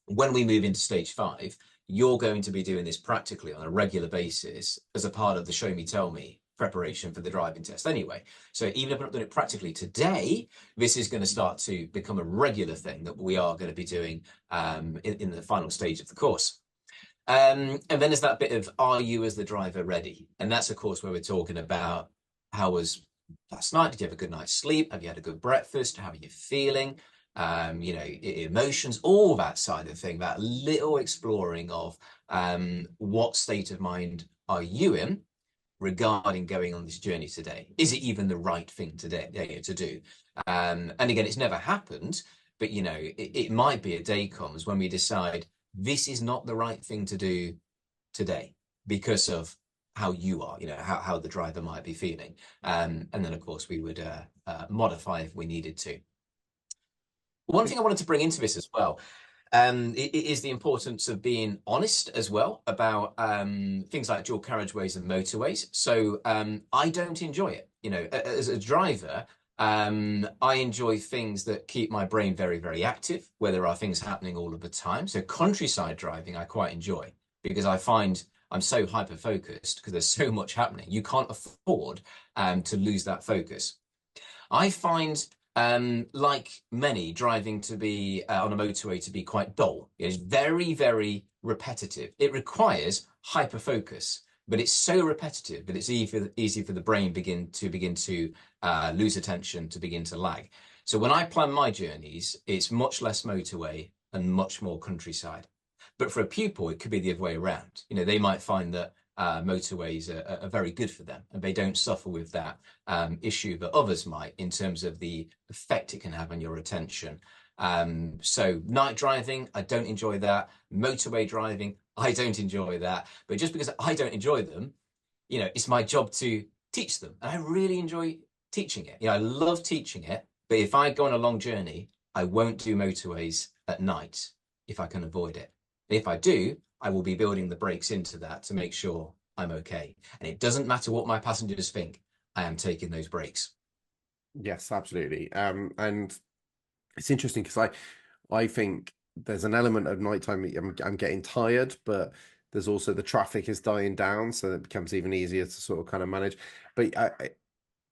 when we move into stage 5, you're going to be doing this practically on a regular basis as a part of the show me, tell me preparation for the driving test anyway. So even if we're not doing it practically today, this is going to start to become a regular thing that we are going to be doing in the final stage of the course. And then there's that bit of, are you as the driver ready? And that's, of course, where we're talking about how was last night? Did you have a good night's sleep? Have you had a good breakfast? How are you feeling? Emotions, all that side of thing, that little exploring of what state of mind are you in regarding going on this journey today? Is it even the right thing today to do? And again, it's never happened, but it might be a day comes when we decide this is not the right thing to do today because of how you are, how the driver might be feeling. And then, of course, we would modify if we needed to. One thing I wanted to bring into this as well it is the importance of being honest as well about things like dual carriageways and motorways. So I don't enjoy it. As a driver, I enjoy things that keep my brain very, very active, where there are things happening all of the time. So countryside driving, I quite enjoy because I find I'm so hyper focused because there's so much happening. You can't afford to lose that focus. I find like many, driving to be on a motorway to be quite dull. It's very, very repetitive. It requires hyper focus, but it's so repetitive that it's easy for the brain begin to lose attention, to begin to lag. So when I plan my journeys, it's much less motorway and much more countryside. But for a pupil, it could be the other way around. They might find that motorways are very good for them, and they don't suffer with that issue that others might in terms of the effect it can have on your attention. So night driving, I don't enjoy that. Motorway driving, I don't enjoy that. But just because I don't enjoy them, it's my job to teach them. And I really enjoy teaching it. I love teaching it. But if I go on a long journey, I won't do motorways at night if I can avoid it. If I do, I will be building the brakes into that to make sure I'm okay. And it doesn't matter what my passengers think, I am taking those brakes. Yes, absolutely. And it's interesting because I think there's an element of nighttime. I'm getting tired, but there's also the traffic is dying down, so it becomes even easier to sort of kind of manage. But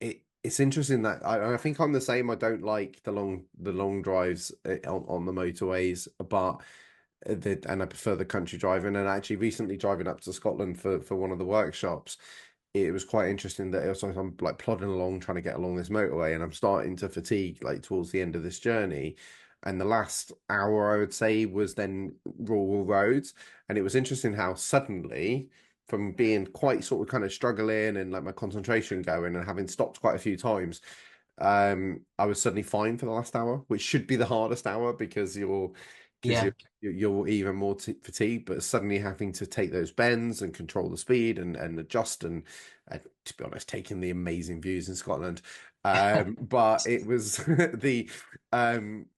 it's interesting that I think I'm the same. I don't like the long drives on the motorways, but and I prefer the country driving. And actually, recently driving up to Scotland for one of the workshops, it was quite interesting that I'm like plodding along, trying to get along this motorway, and I'm starting to fatigue like towards the end of this journey. And the last hour, I would say, was then rural roads. And it was interesting how suddenly, from being quite sort of kind of struggling and like my concentration going and having stopped quite a few times, I was suddenly fine for the last hour, which should be the hardest hour because Yeah. you're even more fatigued, but suddenly having to take those bends and control the speed and adjust and to be honest, taking the amazing views in Scotland. But it was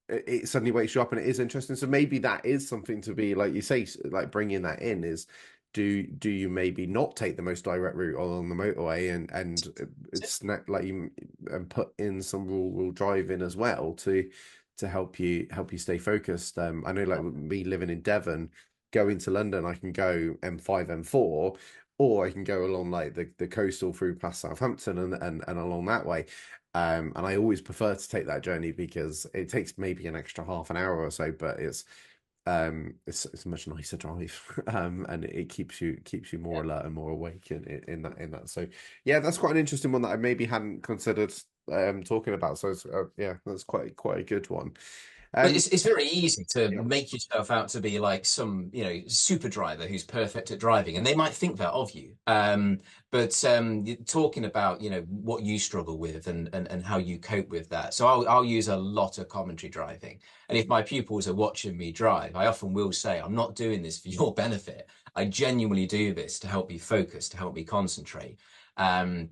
it suddenly wakes you up and it is interesting. So maybe that is something to be like you say, like bringing that in is do you maybe not take the most direct route along the motorway and it's not like you and put in some rural driving as well to help you stay focused. I know like with me living in Devon, going to London, I can go M5, M4, or I can go along like the coastal through past Southampton and along that way. And I always prefer to take that journey because it takes maybe an extra half an hour or so, but it's a much nicer drive, and it keeps you more alert and more awake in that. So yeah, that's quite an interesting one that I maybe hadn't considered talking about. So yeah, that's quite a good one. But Um, it's very easy to yeah, make yourself out to be like some, super driver who's perfect at driving, and they might think that of you. But you're talking about, what you struggle with and how you cope with that. So I'll use a lot of commentary driving. And if my pupils are watching me drive, I often will say, I'm not doing this for your benefit. I genuinely do this to help me focus, to help me concentrate. Um,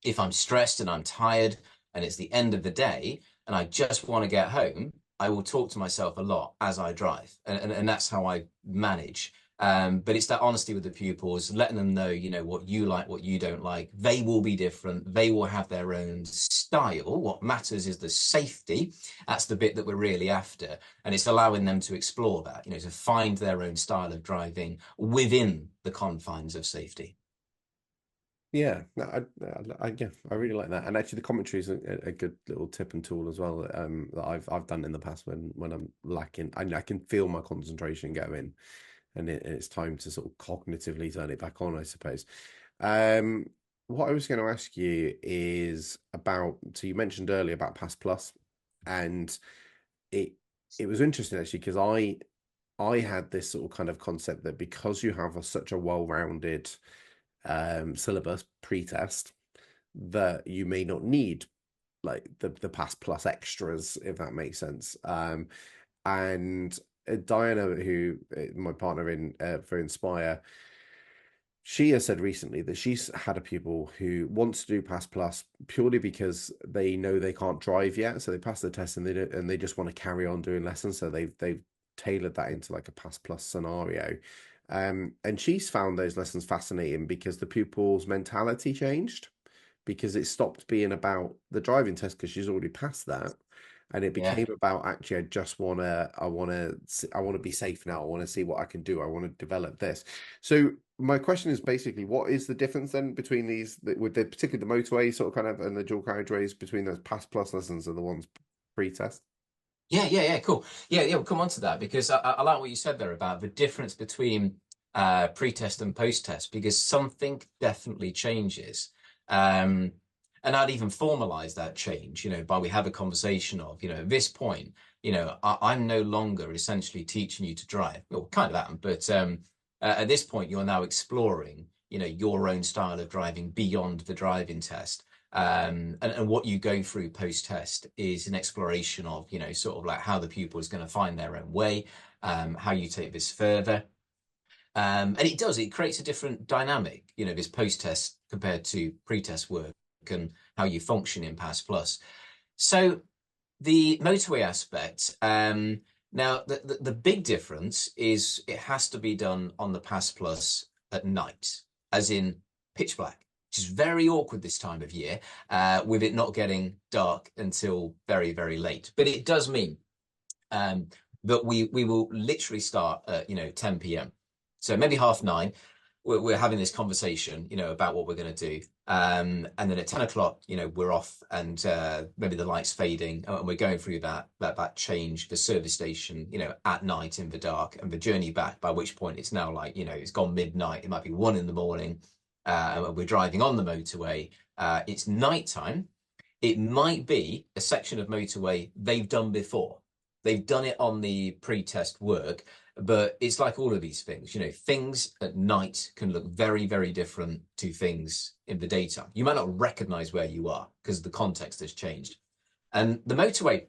if I'm stressed and I'm tired and it's the end of the day and I just want to get home, I will talk to myself a lot as I drive. And that's how I manage. But it's that honesty with the pupils, letting them know, what you like, what you don't like. They will be different. They will have their own style. What matters is the safety. That's the bit that we're really after. And it's allowing them to explore that, to find their own style of driving within the confines of safety. yeah, no, yeah, I really like that. And actually, the commentary is a good little tip and tool as well. That I've done in the past when I'm lacking. I can feel my concentration going, and it's time to sort of cognitively turn it back on, I suppose. Um, what I was going to ask you is about, so you mentioned earlier about Pass Plus, and it it was interesting actually because I had this sort of kind of concept that because you have such a well-rounded syllabus pre-test, that you may not need like the Pass Plus extras, if that makes sense. And Diana, who my partner in for Inspire, she has said recently that she's had a pupil who wants to do Pass Plus purely because they know they can't drive yet, so they pass the test and they just want to carry on doing lessons. So they've tailored that into like a Pass Plus scenario. And she's found those lessons fascinating because the pupil's mentality changed because it stopped being about the driving test because she's already passed that, and it Yeah. became about actually I want to be safe now. I want to see what I can do. I want to develop this. So my question is basically, what is the difference then between these, with the particularly the motorway sort of kind of and the dual carriageways, between those Pass Plus lessons and the ones pre-test? Yeah, cool. Yeah, we'll come on to that because I like what you said there about the difference between pre-test and post-test because something definitely changes. Um, and I'd even formalize that change, by we have a conversation of, at this point, I'm no longer essentially teaching you to drive. Well, kind of am, but at this point, you're now exploring, your own style of driving beyond the driving test. And what you go through post-test is an exploration of, sort of like how the pupil is going to find their own way, how you take this further. And it creates a different dynamic, this post-test compared to pre-test work and how you function in Pass Plus. So the motorway aspect, now the big difference is it has to be done on the Pass Plus at night, as in pitch black, which is very awkward this time of year, with it not getting dark until very, very late. But it does mean um, that we will literally start at 10 p.m. So maybe 9:30. We're having this conversation, about what we're going to do. And then at 10 o'clock, we're off and maybe the light's fading and we're going through that change, the service station, at night in the dark and the journey back, by which point it's now like, it's gone midnight. It might be 1 a.m. And we're driving on the motorway. It's nighttime. It might be a section of motorway they've done before. They've done it on the pre-test work, but it's like all of these things, things at night can look very, very different to things in the daytime. You might not recognize where you are because the context has changed. And the motorway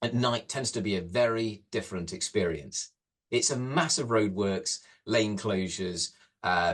at night tends to be a very different experience. It's a massive roadworks, lane closures,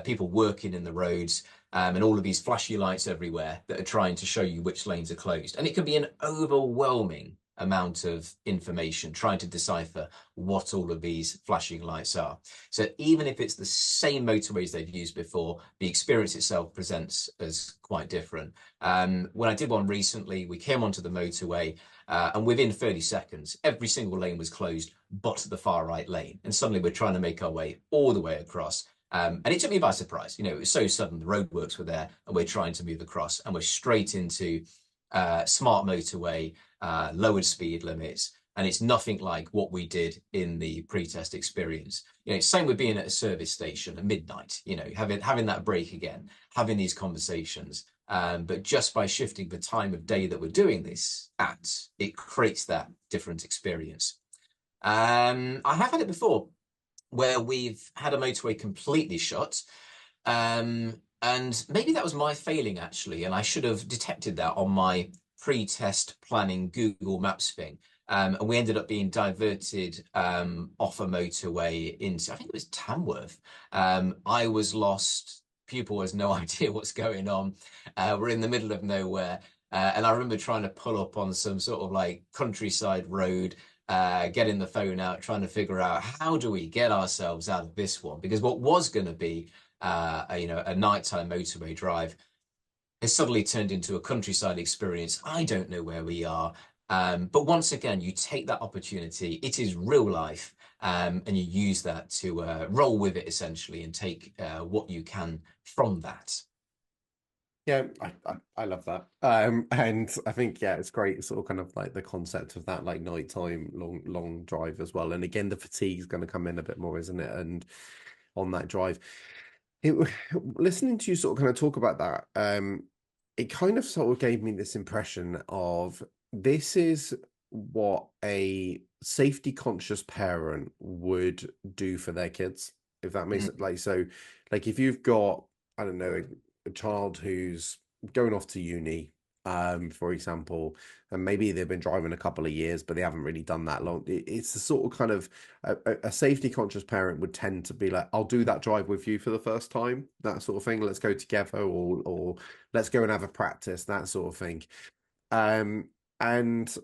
people working in the roads, and all of these flashy lights everywhere that are trying to show you which lanes are closed. And it can be an overwhelming amount of information trying to decipher what all of these flashing lights are. So even if it's the same motorways they've used before, the experience itself presents as quite different. When I did one recently, we came onto the motorway, and within 30 seconds, every single lane was closed but the far right lane. And suddenly we're trying to make our way all the way across. And it took me by surprise. It was so sudden. The roadworks were there and we're trying to move across, and we're straight into smart motorway, lowered speed limits. And it's nothing like what we did in the pre-test experience. Same with being at a service station at midnight, having that break again, having these conversations. But just by shifting the time of day that we're doing this at, it creates that different experience. I have had it before where we've had a motorway completely shut. And maybe that was my failing, actually. And I should have detected that on my pre-test planning Google Maps thing. And we ended up being diverted off a motorway into, I think it was Tamworth. I was lost. Pupil has no idea what's going on. We're in the middle of nowhere. And I remember trying to pull up on some sort of like countryside road, getting the phone out, trying to figure out how do we get ourselves out of this one? Because what was going to be a nighttime motorway drive has suddenly turned into a countryside experience. I don't know where we are. But once again, you take that opportunity. It is real life. And you use that to roll with it, essentially, and take what you can from that. Yeah, I love that. And I think, yeah, it's great, sort of kind of like the concept of that, like nighttime long drive as well. And again, the fatigue is going to come in a bit more, isn't it? And on that drive, listening to you sort of kind of talk about that, it kind of sort of gave me this impression of this is what a safety conscious parent would do for their kids, if that makes it like so. Like if you've got, I don't know, a child who's going off to uni, for example, and maybe they've been driving a couple of years, but they haven't really done that long. It's the sort of kind of a safety conscious parent would tend to be like, I'll do that drive with you for the first time, that sort of thing. Let's go together, or let's go and have a practice, that sort of thing. And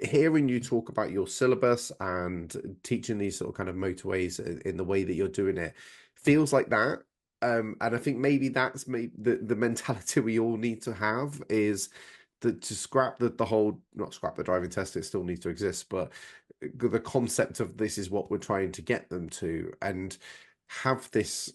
hearing you talk about your syllabus and teaching these sort of kind of motorways in the way that you're doing it feels like that. And I think maybe that's the mentality we all need to have, is that to scrap the whole, not scrap the driving test, it still needs to exist, but the concept of this is what we're trying to get them to, and have this,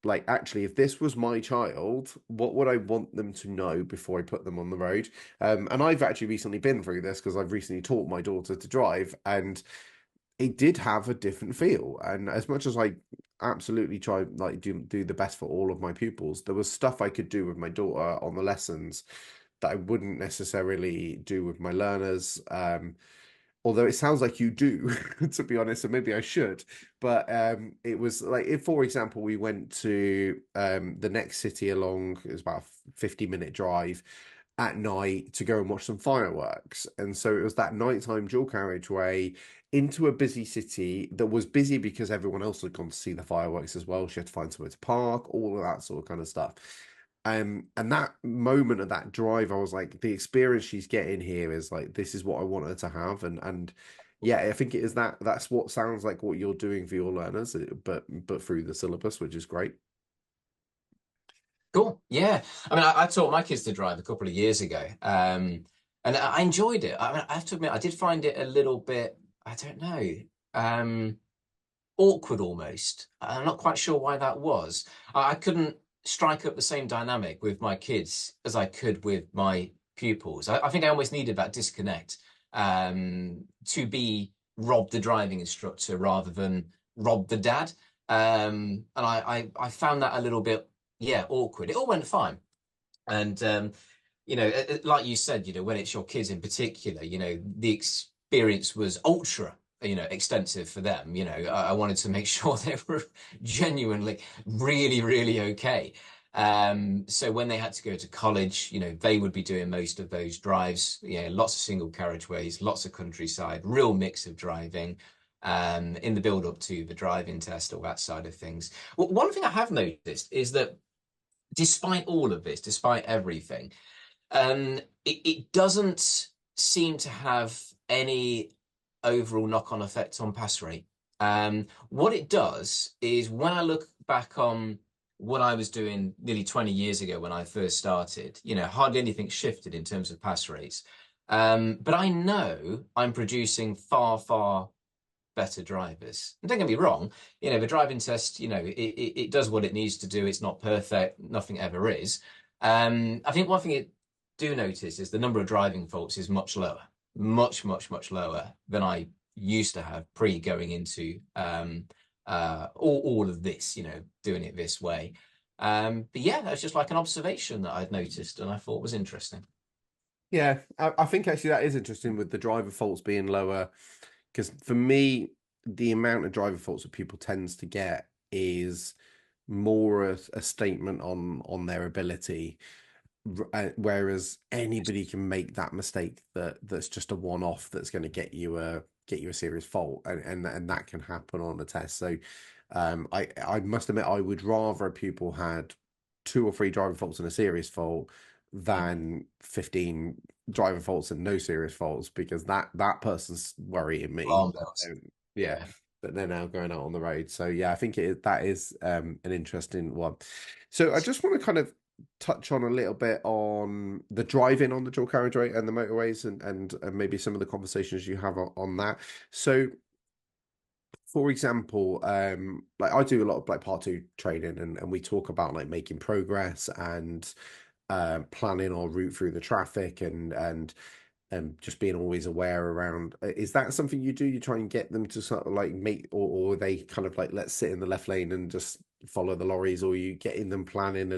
like, actually, if this was my child, what would I want them to know before I put them on the road? And I've actually recently been through this because I've recently taught my daughter to drive, and it did have a different feel. And as much as I absolutely try, like, do the best for all of my pupils, there was stuff I could do with my daughter on the lessons that I wouldn't necessarily do with my learners. Although it sounds like you do, to be honest, and maybe I should. But it was like, if, for example, we went to the next city along, it was about a 50-minute drive at night to go and watch some fireworks. And so it was that nighttime dual carriageway into a busy city that was busy because everyone else had gone to see the fireworks as well. She had to find somewhere to park, all of that sort of kind of stuff. And that moment of that drive, I was like, the experience she's getting here is like, this is what I want her to have. And yeah, I think it is that's what sounds like what you're doing for your learners, but through the syllabus, which is great. Cool. Yeah. I mean, I taught my kids to drive a couple of years ago, and I enjoyed it. I mean, I have to admit, I did find it a little bit, I don't know, awkward almost. I'm not quite sure why that was. I couldn't strike up the same dynamic with my kids as I could with my pupils. I think I almost needed that disconnect to be Rob the driving instructor rather than Rob the dad. And I found that a little bit, yeah, awkward. It all went fine. And, like you said, when it's your kids in particular, the experience was ultra, extensive for them. I wanted to make sure they were genuinely really, really okay. So when they had to go to college, they would be doing most of those drives, lots of single carriageways, lots of countryside, real mix of driving, in the build up to the driving test, all that side of things. Well, one thing I have noticed is that despite all of this, despite everything, it doesn't seem to have any overall knock-on effect on pass rate. What it does is when I look back on what I was doing nearly 20 years ago when I first started, hardly anything shifted in terms of pass rates. But I know I'm producing far, far better drivers. And don't get me wrong, the driving test, it does what it needs to do. It's not perfect. Nothing ever is. I think one thing it do notice is the number of driving faults is much lower, much, much, much lower than I used to have pre going into all of this, doing it this way. But yeah, that's just like an observation that I'd noticed and I thought was interesting. Yeah, I think actually that is interesting with the driver faults being lower, because for me, the amount of driver faults that people tends to get is more a statement on their ability, whereas anybody can make that mistake that's just a one-off that's going to get you a serious fault, and that can happen on a test. So I must admit I would rather a pupil had 2 or 3 driver faults and a serious fault than 15 driver faults and no serious faults, because that person's worrying me. Yeah, but they're now going out on the road. So yeah, I think that is an interesting one. So I just want to kind of touch on a little bit on the driving on the dual carriageway and the motorways, and maybe some of the conversations you have on that. So for example, like I do a lot of like part 2 training, and we talk about like making progress and planning our route through the traffic, and just being always aware around. Is that something you do? You try and get them to sort of like make, or they kind of like, let's sit in the left lane and just follow the lorries, or you getting them planning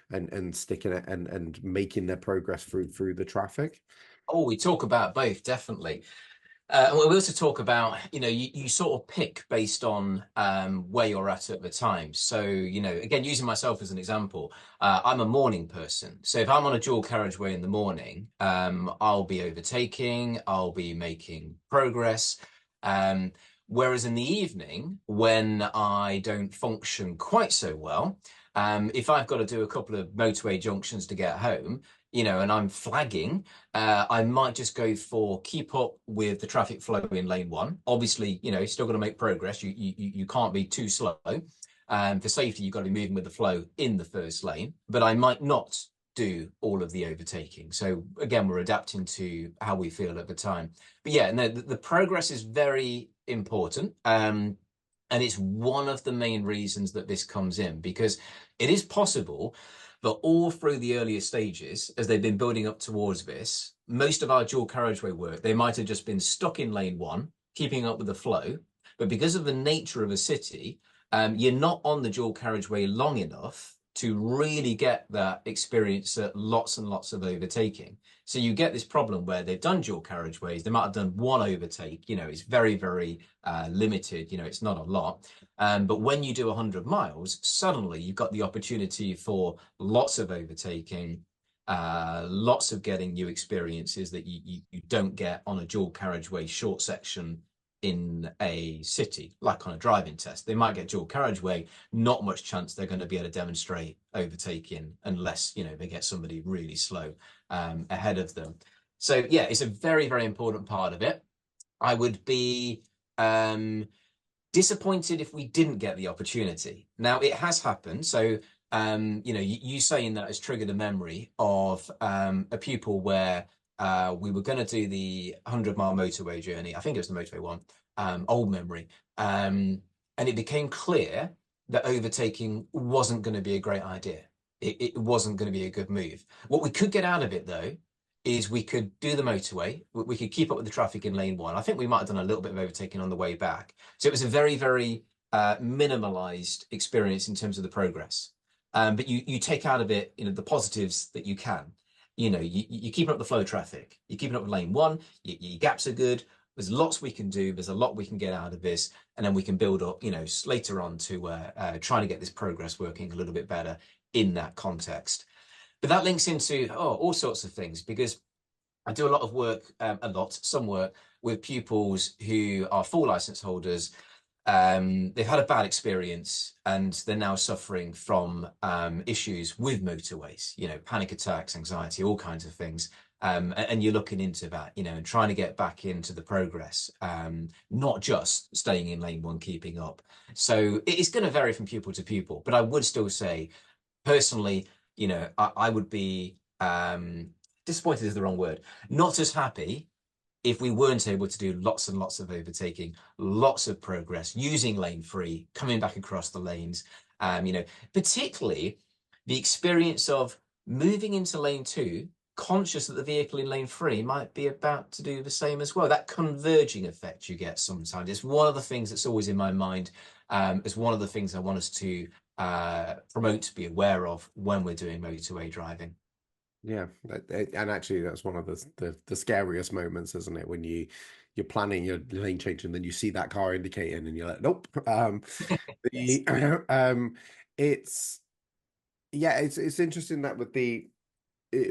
and sticking it and making their progress through the traffic? Oh, we talk about both, definitely. And we also talk about, you sort of pick based on where you're at the time. So, again, using myself as an example, I'm a morning person. So if I'm on a dual carriageway in the morning, I'll be overtaking, I'll be making progress. Whereas in the evening, when I don't function quite so well, if I've got to do a couple of motorway junctions to get home, and I'm flagging, I might just go for keep up with the traffic flow in lane 1. Obviously, you're still got to make progress. You can't be too slow. For safety, you've got to be moving with the flow in the first lane, but I might not do all of the overtaking. So again, we're adapting to how we feel at the time. But yeah, no, the progress is very important. And it's one of the main reasons that this comes in, because it is possible but all through the earlier stages, as they've been building up towards this, most of our dual carriageway work, they might have just been stuck in lane 1, keeping up with the flow. But because of the nature of a city, you're not on the dual carriageway long enough to really get that experience at lots and lots of overtaking. So you get this problem where they've done dual carriageways, they might have done 1 overtake, it's very, very limited, it's not a lot. But when you do 100 miles, suddenly you've got the opportunity for lots of overtaking, lots of getting new experiences that you don't get on a dual carriageway short section in a city, like on a driving test. They might get dual carriageway, not much chance they're going to be able to demonstrate overtaking unless, they get somebody really slow ahead of them. So yeah, it's a very, very important part of it. I would be disappointed if we didn't get the opportunity. Now, it has happened. So, you saying that has triggered a memory of a pupil where we were going to do the 100-mile motorway journey. I think it was the motorway one, old memory. And it became clear that overtaking wasn't going to be a great idea. It wasn't going to be a good move. What we could get out of it, though, is we could do the motorway. We could keep up with the traffic in lane 1. I think we might have done a little bit of overtaking on the way back. So it was a very, very minimalized experience in terms of the progress. But you take out of it, the positives that you can. You're keeping up the flow of traffic. You're keeping up with lane 1. Your gaps are good. There's lots we can do. There's a lot we can get out of this, and then we can build up, later on to trying to get this progress working a little bit better in that context. But that links into all sorts of things, because I do a lot of work, some work with pupils who are full license holders. They've had a bad experience and they're now suffering from issues with motorways, panic attacks, anxiety, all kinds of things. And you're looking into that, and trying to get back into the progress, not just staying in lane one, keeping up. So it's going to vary from pupil to pupil, but I would still say, personally, I would be disappointed is the wrong word, not as happy if we weren't able to do lots and lots of overtaking, lots of progress, using lane three, coming back across the lanes, particularly the experience of moving into lane two, conscious that the vehicle in lane three might be about to do the same as well. That converging effect you get sometimes. It's one of the things that's always in my mind, as one of the things I want us to promote, to be aware of when we're doing motorway driving. Yeah, and actually that's one of the scariest moments, isn't it? When you're planning your lane change and then you see that car indicating and you're like, nope. It's it's interesting that with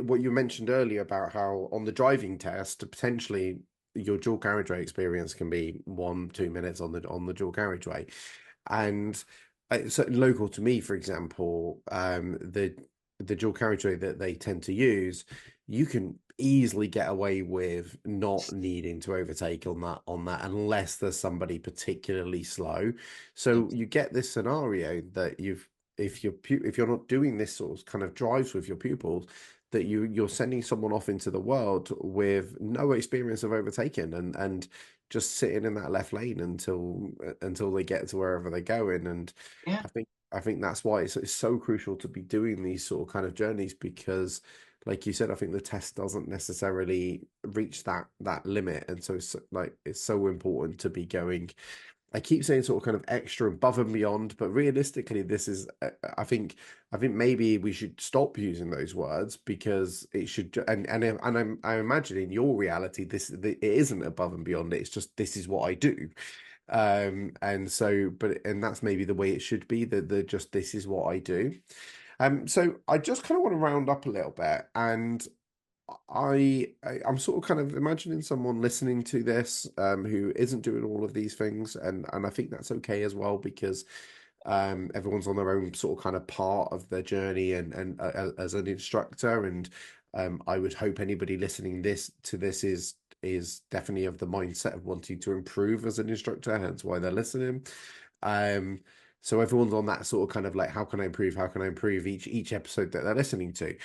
what you mentioned earlier about how on the driving test potentially your dual carriageway experience can be 1-2 minutes on the dual carriageway, and so local to me, for example, the dual carriageway that they tend to use, you can easily get away with not needing to overtake on that unless there's somebody particularly slow. So you get this scenario that if you're not doing this sort of kind of drives with your pupils, that you're sending someone off into the world with no experience of overtaking and just sitting in that left lane until they get to wherever they're going. And Yeah. I think that's why it's so crucial to be doing these sort of kind of journeys, because like you said, I think the test doesn't necessarily reach that limit, and so it's so important to be going. I keep saying sort of kind of extra above and beyond, but realistically, this is I think maybe we should stop using those words, because it should, and I imagine in your reality it isn't above and beyond. It's just, this is what I do. And so, and that's maybe the way it should be, that just, this is what I do. So I just kind of want to round up a little bit, and I'm sort of kind of imagining someone listening to this who isn't doing all of these things, and I think that's okay as well, because everyone's on their own sort of kind of part of their journey, and as an instructor, and I would hope anybody listening to this is definitely of the mindset of wanting to improve as an instructor, hence why they're listening. So everyone's on that sort of kind of like, how can I improve? How can I improve each episode that they're listening to?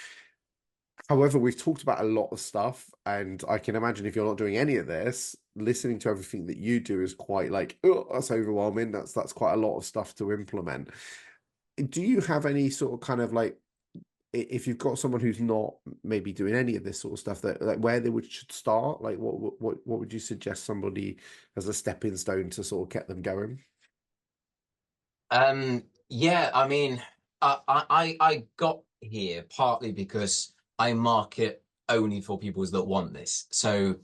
However, we've talked about a lot of stuff, and I can imagine if you're not doing any of this, listening to everything that you do is quite like, oh, that's overwhelming. That's quite a lot of stuff to implement. Do you have any sort of kind of like, if you've got someone who's not maybe doing any of this sort of stuff, that like where they should start, like what would you suggest somebody as a stepping stone to sort of get them going? Yeah, I mean, I got here partly because I market only for people that want this. So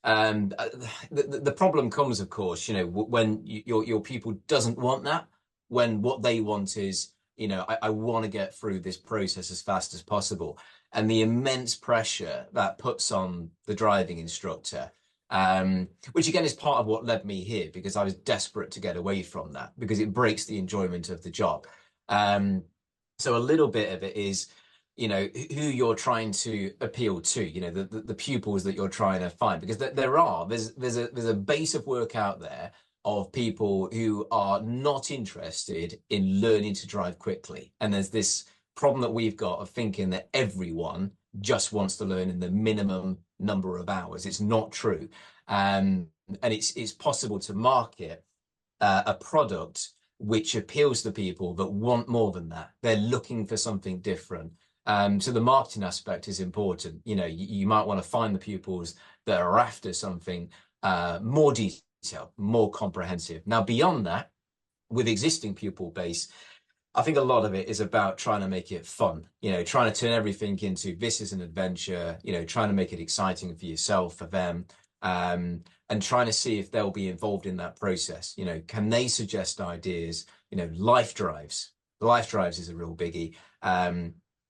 the problem comes, of course, when your people doesn't want that, when what they want is, I want to get through this process as fast as possible. And the immense pressure that puts on the driving instructor, which again is part of what led me here, because I was desperate to get away from that, because it breaks the enjoyment of the job. So a little bit of it is, who you're trying to appeal to, the pupils that you're trying to find, because there's a base of work out there of people who are not interested in learning to drive quickly. And there's this problem that we've got of thinking that everyone just wants to learn in the minimum number of hours. It's not true. And it's possible to market a product which appeals to people that want more than that. They're looking for something different. So the marketing aspect is important. You might want to find the pupils that are after something more detailed, more comprehensive. Now, beyond that, with existing pupil base, I think a lot of it is about trying to make it fun, trying to turn everything into, this is an adventure, trying to make it exciting for yourself, for them. and trying to see if they'll be involved in that process. You know, can they suggest ideas? You know, life drives. Life drives is a real biggie.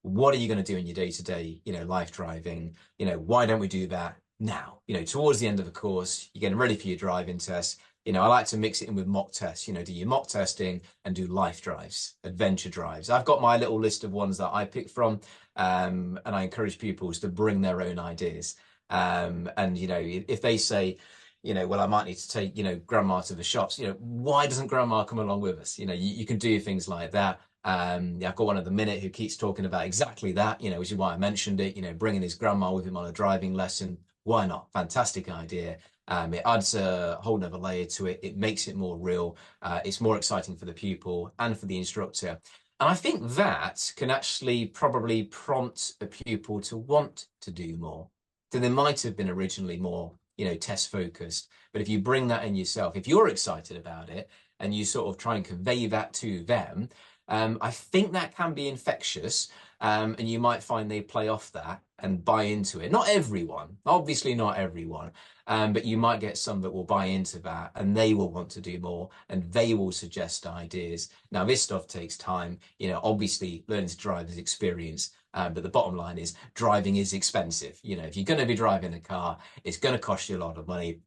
What are you going to do in your day-to-day, you know, life driving? You know, why don't we do that now? You know, towards the end of the course, you're getting ready for your driving test. You know, I like to mix it in with mock tests. You know, do your mock testing and do life drives, adventure drives. I've got my little list of ones that I pick from, and I encourage pupils to bring their own ideas. And, you know, if they say, you know, well, I might need to take, you know, grandma to the shops, you know, why doesn't grandma come along with us? You know, you can do things like that. Yeah, I've got one at the minute who keeps talking about exactly that, you know, which is why I mentioned it, you know, bringing his grandma with him on a driving lesson. Why not? Fantastic idea. It adds a whole nother layer to it. It makes it more real. It's more exciting for the pupil and for the instructor. And I think that can actually probably prompt a pupil to want to do more. So they might have been originally more, you know, test focused, but if you bring that in yourself, if you're excited about it and you sort of try and convey that to them, I think that can be infectious, and you might find they play off that and buy into it. Not everyone, obviously not everyone, but you might get some that will buy into that and they will want to do more and they will suggest ideas. Now, this stuff takes time. You know, obviously learning to drive is experience, but the bottom line is driving is expensive. You know, if you're going to be driving a car, it's going to cost you a lot of money.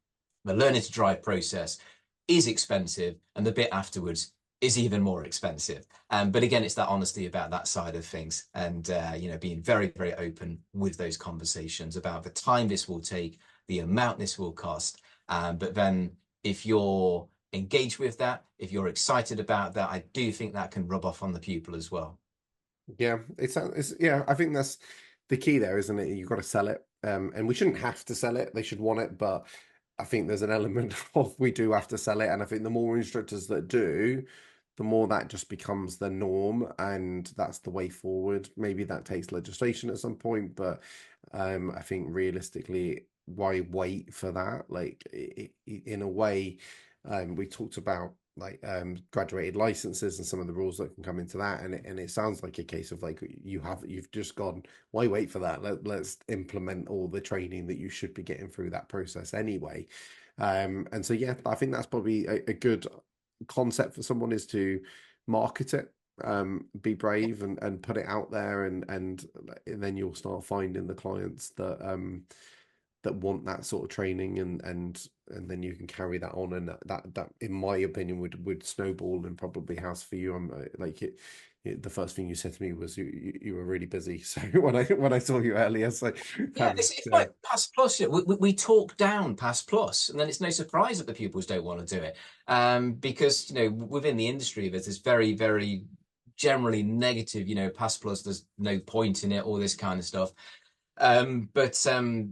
The learning to drive process is expensive, and the bit afterwards is even more expensive. But again, it's that honesty about that side of things, and you know, being very, very open with those conversations about the time this will take, the amount this will cost. But then if you're engaged with that, if you're excited about that, I do think that can rub off on the pupil as well. Yeah, it's yeah, I think that's the key there, isn't it? You've got to sell it. And we shouldn't have to sell it, they should want it, but I think there's an element of we do have to sell it. And I think the more instructors that do, the more that just becomes the norm, and that's the way forward. Maybe that takes legislation at some point, but I think realistically, why wait for that? Like in a way, we talked about like graduated licenses and some of the rules that can come into that, and it sounds like a case of like you've just gone, why wait for that? Let's implement all the training that you should be getting through that process anyway. And so yeah, I think that's probably a good concept for someone, is to market it, be brave and put it out there, and then you'll start finding the clients that want that sort of training, and then you can carry that on, and that in my opinion would snowball and probably house for you. I'm like the first thing you said to me was you were really busy, so when I saw you earlier, so yeah, it's like Pass Plus. We talk down Pass Plus, and then it's no surprise that the pupils don't want to do it, because you know, within the industry there's this very, very generally negative, you know, Pass Plus, there's no point in it, all this kind of stuff. But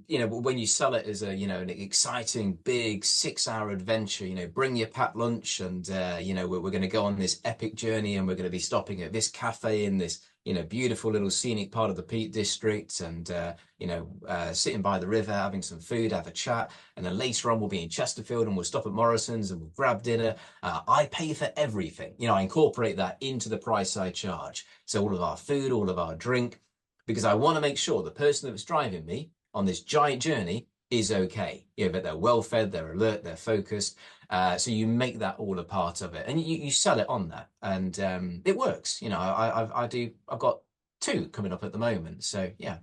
you know, when you sell it as a, you know, an exciting big 6-hour adventure, you know, bring your packed lunch, and you know, we're going to go on this epic journey, and we're going to be stopping at this cafe in this, you know, beautiful little scenic part of the Peak District, and you know, sitting by the river, having some food, have a chat, and then later on we'll be in Chesterfield and we'll stop at Morrison's and we'll grab dinner. I pay for everything. You know, I incorporate that into the price I charge. So all of our food, all of our drink, because I want to make sure the person that's driving me on this giant journey is okay. You know, but they're well fed, they're alert, they're focused. So you make that all a part of it, and you sell it on that, and it works. You know, I've got 2 coming up at the moment, so yeah,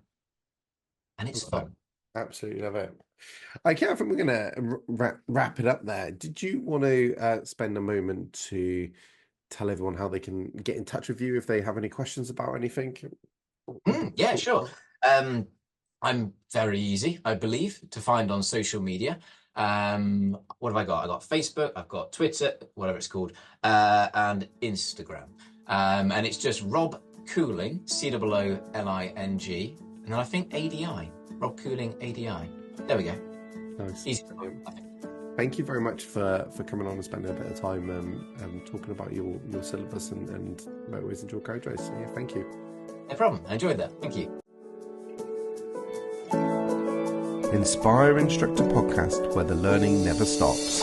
and it's fun. Absolutely love it. Okay, I think we're gonna wrap it up there. Did you want to spend a moment to tell everyone how they can get in touch with you if they have any questions about anything? Yeah, sure. I'm very easy, I believe, to find on social media. What have I got? I got Facebook, I've got Twitter, whatever it's called, and Instagram. And it's just Rob Cooling, COOLING, and then I think ADI, Rob Cooling ADI. There we go. Nice. Easy to find, I think. Thank you very much for coming on and spending a bit of time talking about your syllabus and Motorways and dual carriageways. So yeah, thank you. No problem. I enjoyed that. Thank you. Inspire Instructor Podcast, where the learning never stops.